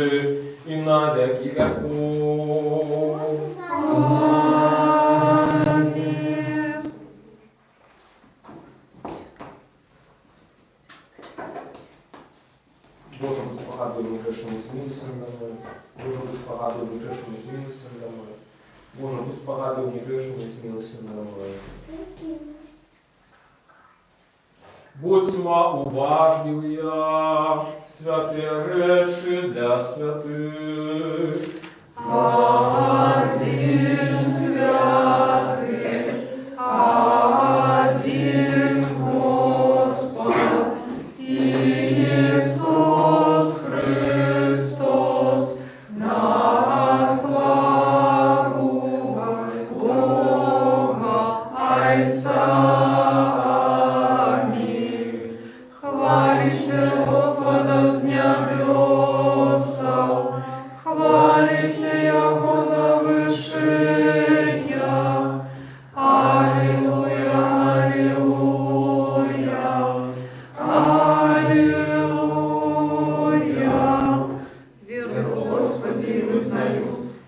и на веки веков. Аминь. Боже, будь спогадливым и грешным и смилостивым домой. Боже, будь спогадливым и грешным и смилостивым домой. Боже, будь спогадливым и грешным и смилостивым домой. Будь тьма уважливая, святые реши для святых. Один святый, один Господь, Иисус Христос, на славу Бога Отца. Аминь. Хвалите Господа с небесов, хвалите Его на вышинях. Аллилуйя, аллилуйя, аллилуйя. Верую, Господи, и вызнаю,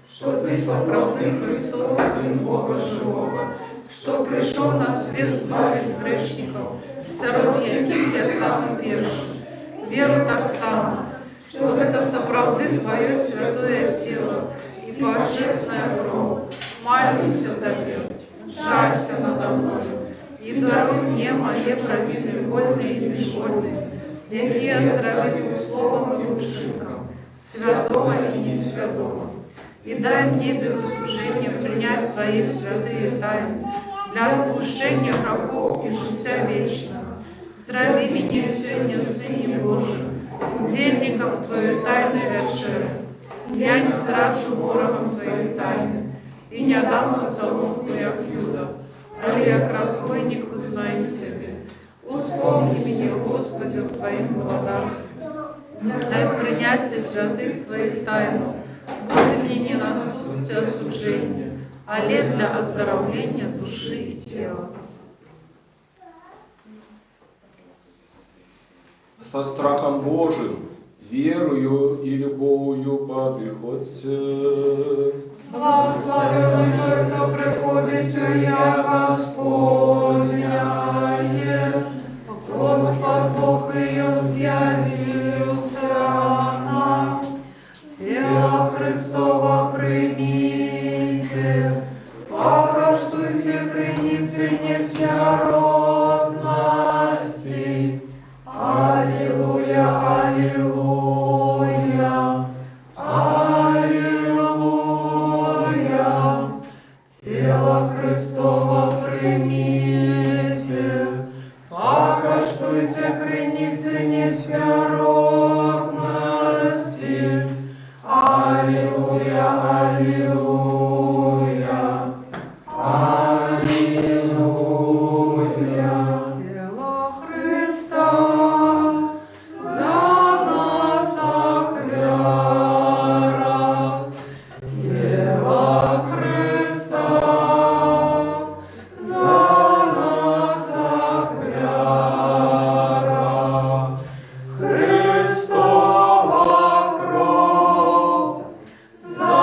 что Ты соправдый Христос, Сын Бога Живого, что пришел на свет избавить грешников, среди яких я самый первый. Веру так само, что это соправды Твое святое тело и божественная кровь. Молюсь о Тебе, жалься надо мною, и даруй мне мои провины вольные и безвольные, якие оздравит словом и ушинком, святого и несвятого. И дай мне без осуждения принять Твои святые тайны для отпущения грехов и життя вечного. Здрави меня сегодня, Сыне Божий, удельником Твоей тайной вечери. Я не страчу ворогом Твоей тайны, и не дам на соломку, як Юда, але як разбойник узнаю Тебе. Успомни меня, Господи, в Твоем благодарстве. Дай принятие святых Твоих тайн, будь мне не на суд осуждения, але для оздоровления души и тела. Со страхом Божиим верою и любовью подыходьте. Благословен той, кто приходит, я Господня есть. Господь Бог ее явился нам. Тело Христово примите, покаждуйте криницы несмяротности. Аллилуйя, аллилуйя, аллилуйя. Тело Христово примите, покаждуйте криницы несмяротности. Аллилуйя, аллилуйя, аллилуйя. Тело Христа за нас охвяра. Тело Христа за нас охвяра. Христова кровь за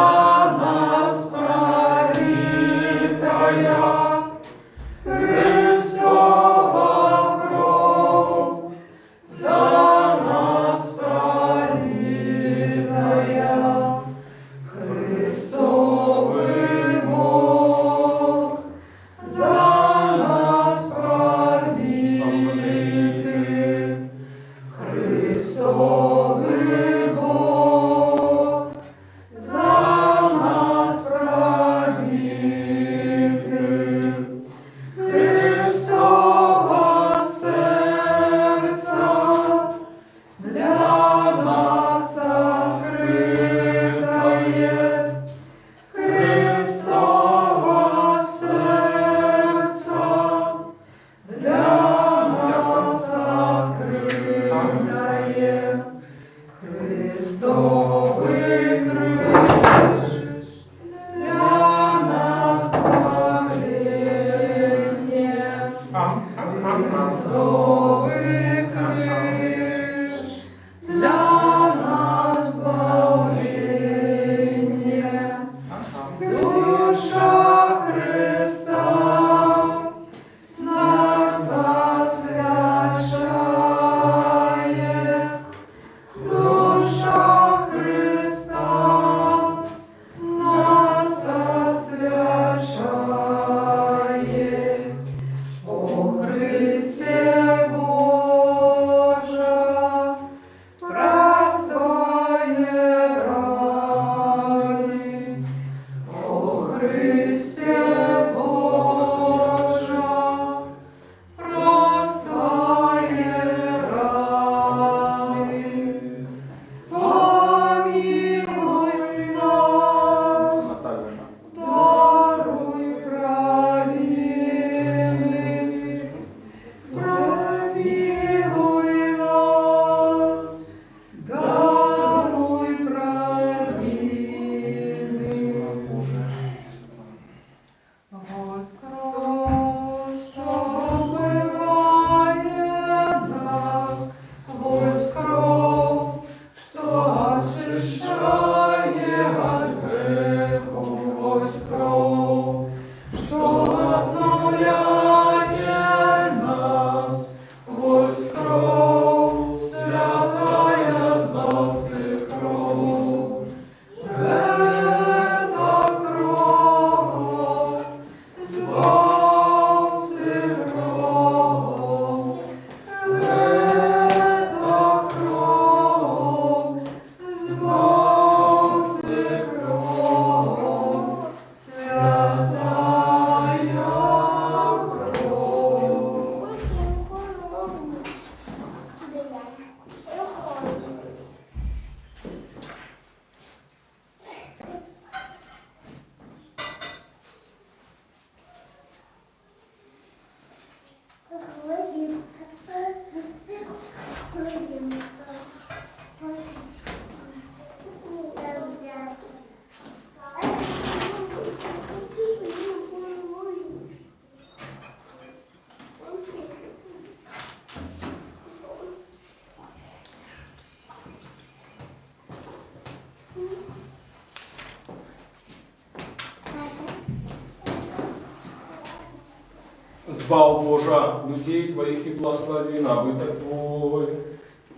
Избав, Божа, людей Твоих и благослови набыток Твой.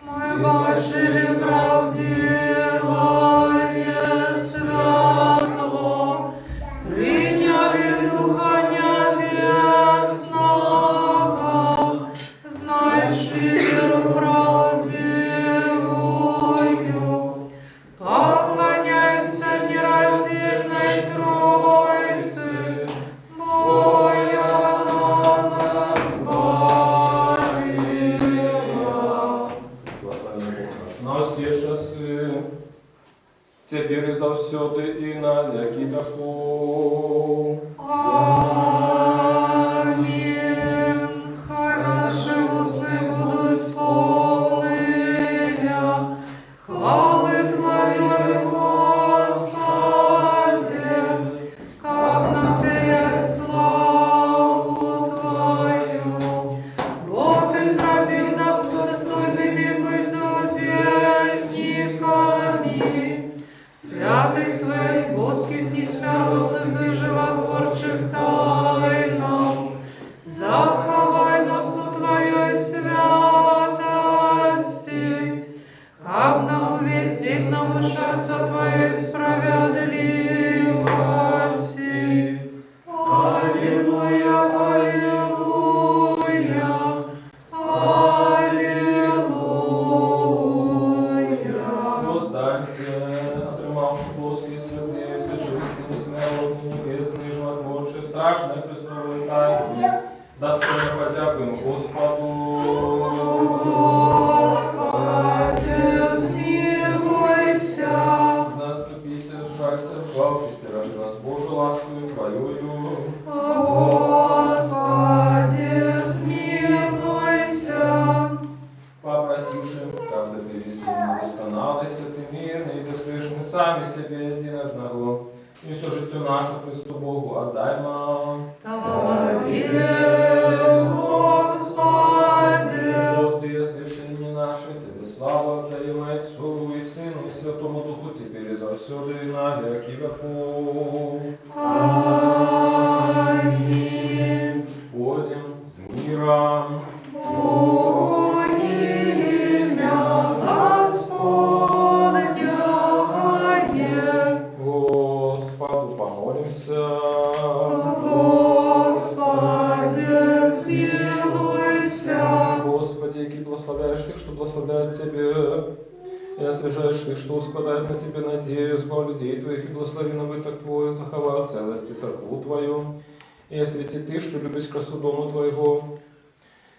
Мы положили правдивое святло, приняли Духа Небесного, знаешь ли веру правдивую, поклоняемся нераздельной Троице, Боя теперь и завсёды и на веки веков. Аминь. Хай наши усы будут полны хвалы Твоей, Господи, как напеять славу Твою. Бог израбил нас достойными быть удельниками святых Твоих божских несмертных и животворчих тайнах. Заховай нас у Твоей святости, как нам весь день научаться Твоей справедливости. Аллилуйя, аллилуйя, аллилуйя. Восстаньте, отримавши плоские святые, все жизни несмертные, небесные, животворшие, страшные Христовые тайны, достойно подякуем Господу. Господи, смилуйся. Заступися, сжалься, сбавьте, стиражи нас Божию ласкою Твоею. Господи, смилуйся. Попросивши, как бы привести досконалый, святый, мирный и безгрешный, сами себе один одного, и все житию нашу Христу Богу отдай нам. Господи. Вот и свершения наши, Тебе слава отдаем и Отцу, и Сыну, и Святому Духу, теперь и завсёды, и на веки веков. Аминь. Ходим с миром. Имя Господне. Господу помолимся. Господи, смилуйся. Господи, яки благословляешь Ты, что благословляет Тебе, и освежаешь Ты, что успадает на Тебе надею, избав людей Твоих, и благослови набыток Твой, заховай целости церкву Твою, и освети Ты, что любишь красу дому Твоего.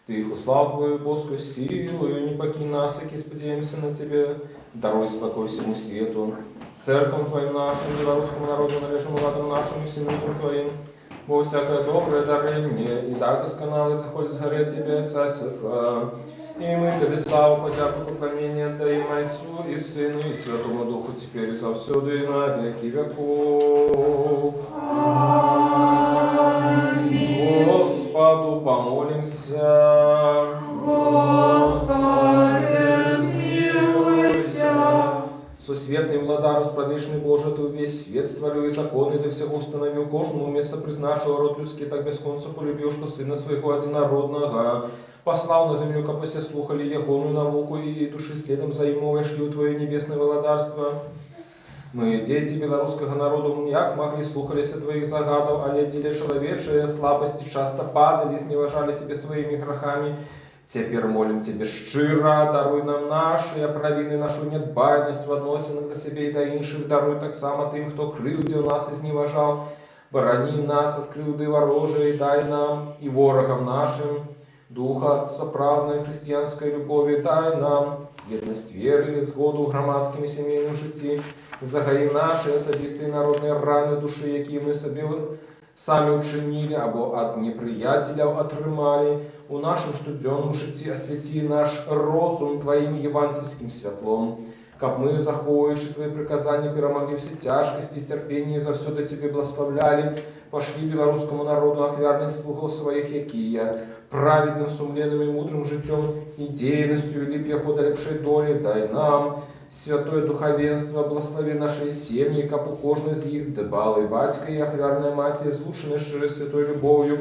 Ты их услал Твою Божскую силу, и не покинь нас, яки сподеемся на Тебе, даруй спокой всему свету, церквам Твоим нашим, белорусскому народу, навешнему ладу нашим и всем людям Твоим, во всякое доброе дарение, и дар досконалый заходит с горы Тебе, Отца Святого. И мы Тебе славу, подяку, поклонение отдаем Отцу и Сыну и Святому Духу, теперь и завсёды, и на веки веков. Аминь. Господу помолимся. Господи, смилуйся. Сосветный владар, распродвешенный Божий, Ты весь свет створил и законы для всего установил, кожному место признавшего род людский, так без конца полюбил, что Сына Своего одинородного послал на землю, как все слухали егоную науку, и души следом за ему вошли у Твое небесное владарство. Мы, дети белорусского народу, як могли слухались от Твоих загадов, а летели человечие слабости, часто падали, сневажали Тебе своими грехами. Теперь молим Тебе щиро, даруй нам наши провины, нашу недбайность в относинах до себе и до інших, даруй так само тем, кто кривдил нас и сневажал. Борони нас от кривды ворожей, дай нам и ворогам нашим духа соправдной христианской любови, дай нам едность веры, згоду в громадским и семейном житті, загаї наші особисті народні рани душі, які ми собі самі учинили, або от неприятеля отримали, у нашем штоденном житті освяти наш розум Твоим евангельским святлом, как мы, заховывающие Твои приказания, перемогли все тяжкости и терпения, и завсёды Тебе благословляли, пошли белорусскому народу охвярных слухов своих, якия, праведным, сумленным и мудрым житем и деятельностью вели пьеху далекшей доли, дай нам святое духовенство, благослови наши семьи, как у кожной из них, дбалый батька и охвярная мать, излушенная шире святой любовью,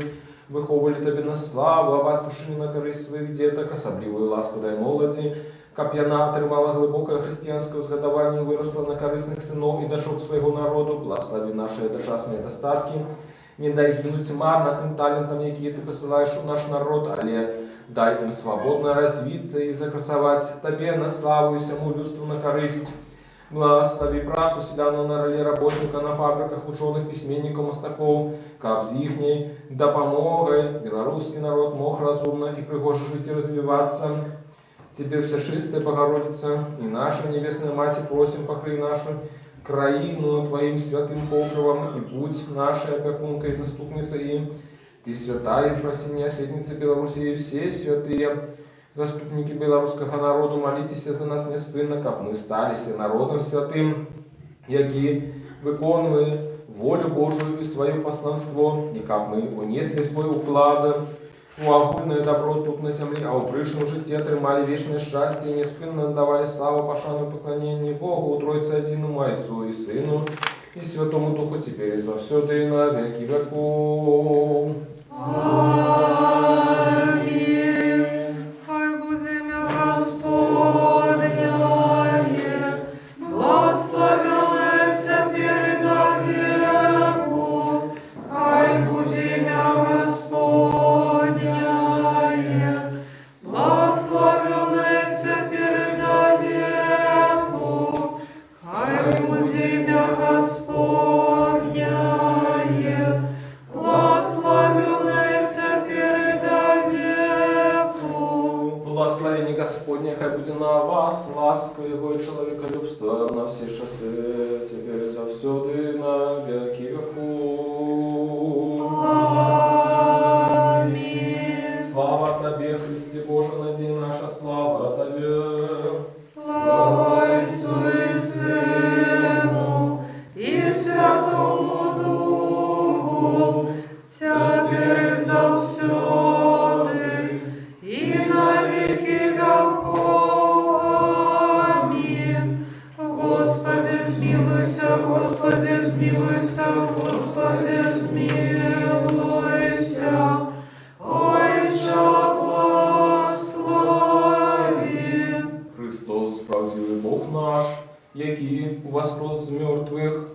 выховывали Тебе на славу, а батькушыні на карысць сваіх дзетак, асаблівую ласку дай моладзі, каб яна атрымала глыбокае хрысціянскае ўзгадаванне, вырасла на карысных сыноў і дачок свайго народу, благослови нашыя дачасныя дастаткі, не дай гінуць марна тым талентам, якія Ты пасылаеш у наш народ, але дай ім свабодна развіцца і закрасаваць Табе на славу і сяму людству на карысць. Благослови працу селянаў на ролі работніка на фабриках, ученых, письменников, мастакоў, каб з іхняй дапамогай беларускі народ мог разумна і прыгожа жыць і развівацца. Тебе всечистая Богородица и наша Небесная Матерь, просим, покрый нашу краину Твоим святым покровом и будь нашей опекункой и заступницей им. Ты святая Ефросинья, светница Белоруссии, все святые заступники белорусского народу, молитесь за нас неспынно, как мы стали народом святым, які виконує волю Божию и свое посланство, и как мы унесли свой уклад у огульное добро тут на земле, а у прыжном житті отримали вечное счастье и неспынно давали славу, пошану и поклонение Богу, у Тройце Единому Отцу и Сыну, и Святому Духу, теперь и завсёды и на веки веков. Господне, хай буде на вас, ласка Його і чоловіколюбство на всі часи, тепер і завсюди, на веки веков. Амінь. Слава Тобі, Христі Боже, надій наша, слава Тобі. Слава Отцу і Сину, і Святому Духу, тепер і завсюди, і на віки веков. Амінь. Господи, змилуйся, Господи, змилуйся, Господи, змилуйся. Отче, благослови. Христос, правдивий Бог наш, який воскрес з мертвих,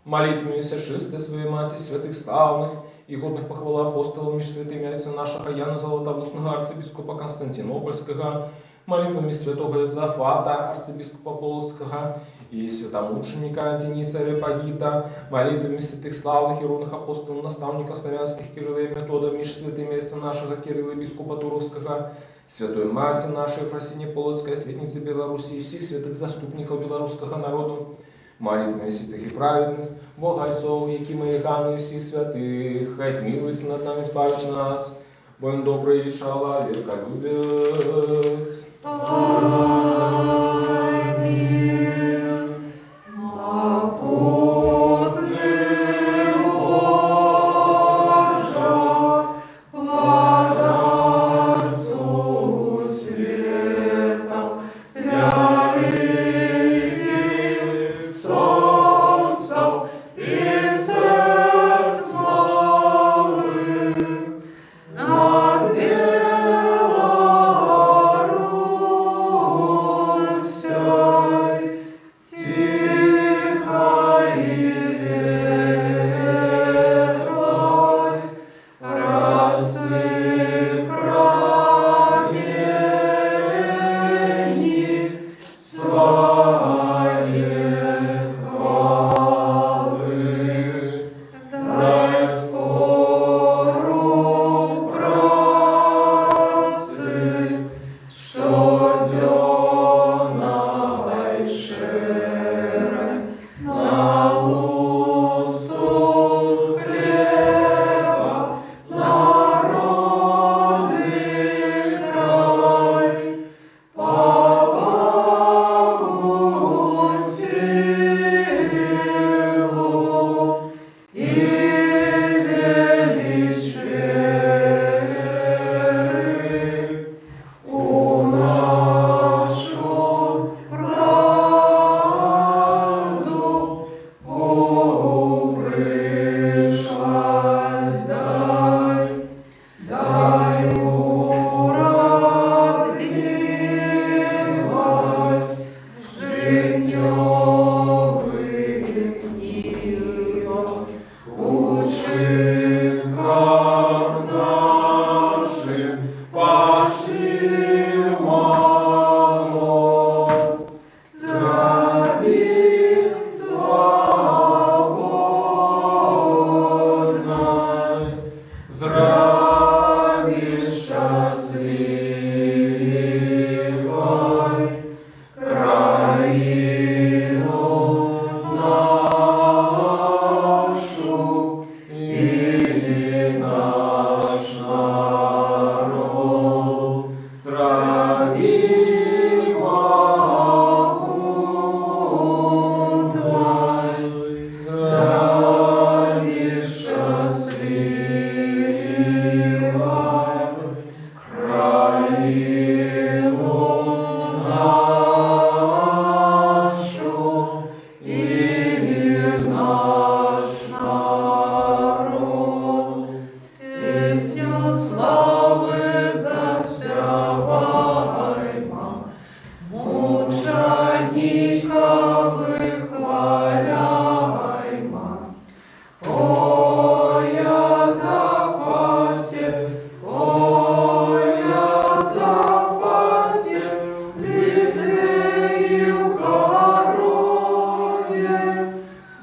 молитвами всечистой своей Мати, святых славных и годных похвала апостолов меж святыми отца нашего Яна Золотоустного, арцебископа Константинопольского, молитвами святого Иозафата, арцебископа Полоцкого, и святомученика Дениса Репагита, молитвами святых славных и рудных апостолов, наставников славянских Кирилла и Метода, меж святыми отца нашего Кирилла, епископа Туровского, Святой Мати нашей Ефросиньи Полоцкой, светницы Беларуси и всех святых заступников белорусского народу, молитвами святых и праведных, Бога Отцов, які ми храни всіх святих, хай змилується над нами, збавить нас, бо він добрий і человеколюбець. Амінь. Напутний Боже, владарцу света, великих сонцев и сердц малых, над Белорусью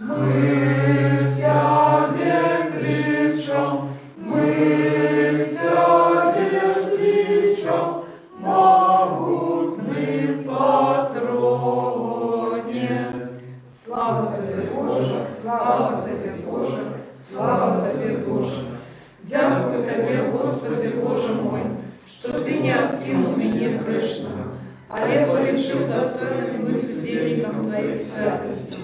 Мы Тебе кричим, мы Тебе кричим, могутный патроне. Слава Тебе, Боже, слава Тебе, Боже, слава Тебе, Боже. Дякую Тебе, Господи, Боже мой, что Ты не откинул меня грешного, а я полечу достойным быть удельником Твоей святости.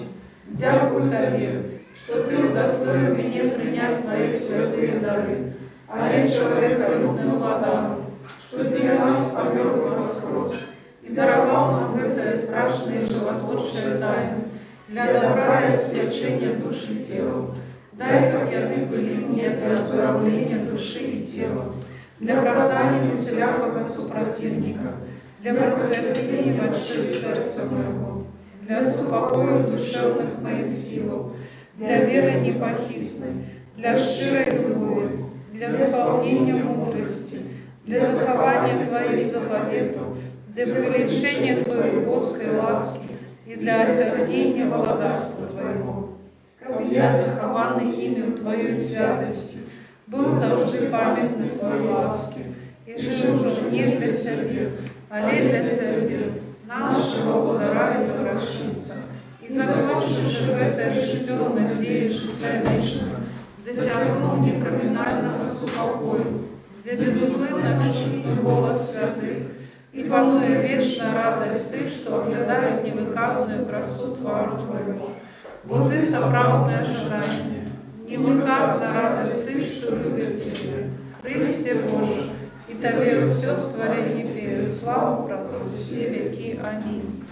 Дякую Тебе, что Ты удостоил меня принять Твои святые дары, а я человеколюбный Владару, что для нас помер воскрес и даровал нам это страшное и животворчее тайны для добра и освящения души и тела. Дай победы были мне для оздоровления души и тела, для оправдания всякого супротивника, для просветления больших сердца моего, для успокоя душевных моих сил, для веры непохисной, для щирой любви, для исполнения мудрости, для захования Твоих заповедов, для привлечения Твоей воской ласки и для осердения володарства Твоего. Как я, захованный ими в Твоей святости, был завжди памятный Твоей ласки, и жил уже не для себя, а для Тебя, нашего владара и доброщица, и закончивши в этой оживленной деле життя вечного, досягнул непроминального супокою, где безусловно чует голос святых, и пануя вечная радость Ты, что оглядает невыказанную красу Твару Твоего. Вот и соправдное ожидание, невыказанная радость Ты, что любит Тебя, Христе Боже, и Тебе все створение перед славу правду все веки. Аминь.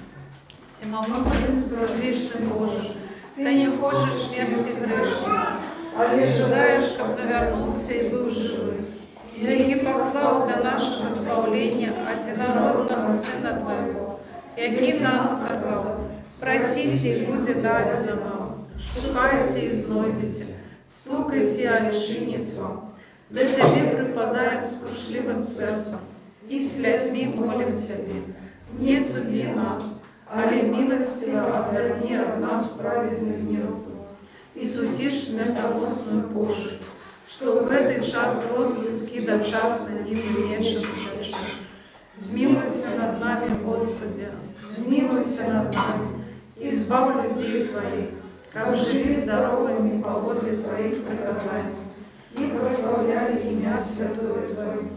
Всемогущий вечный Боже, Ты не хочешь смерти грешника, а лишь ожидаешь, как навернулся и был живым. И послал для нашего избавления одинородного Сына Твоего, и нам сказал: просите, и будет дадено вам, шукайте и знойдете, стукайте, а лишинец вам. Да Тебе припадаем с крушливым сердцем, и с слезьми молим Тебе. Не суди нас, али милостиво отверни от нас праведных гнев, и судишь смертоносную пошесть, что в этот час род людский дочасно не венчался. Смилуйся над нами, Господи, смилуйся над нами, избавь людей Твоих, как жили здоровыми по воле Твоих приказаний, и прославляли имя Святое Твое.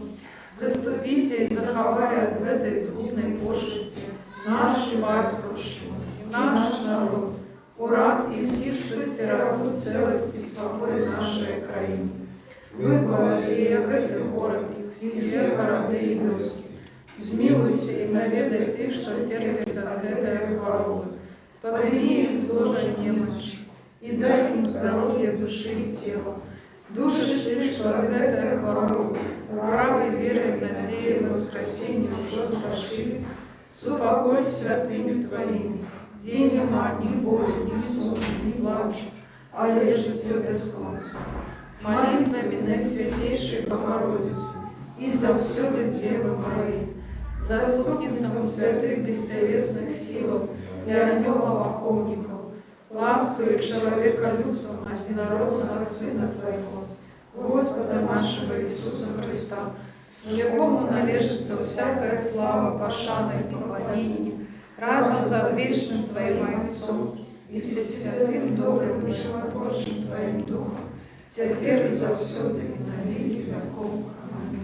Заступися и заховай от этой згубной пошести нашу батьківщину, наш народ, урад и всі, що сироту целости спокой нашей країни. Вибавили як этот город, и все города и вёски. Змилуйся и наведай Ты, что терпится от этой хворобы. Подними их с ложа немощи, и дай им здоровье души и тела. Души Ты, что от этой хворобы, правой верой, надеей, воскресенье уже спашили, супокой святыми Твоими. День нема ни боли, ни смуты, ни плача, а лежит все бесплатно. Молитвами Наисвятейшей Богородицы и завсёды Девы Марии, заступницам святых бестелесных сил и ангелов-охотников, ласкою человеколюбством одинородного Сына Твоего, Господа нашего Иисуса Христа, якому належится всякая слава, пошана и поклонение, разом за вечным Твоим Отцом и со святым добрым и животворчим Твоим Духом, теперь и завсёды и на веки веков. Аминь.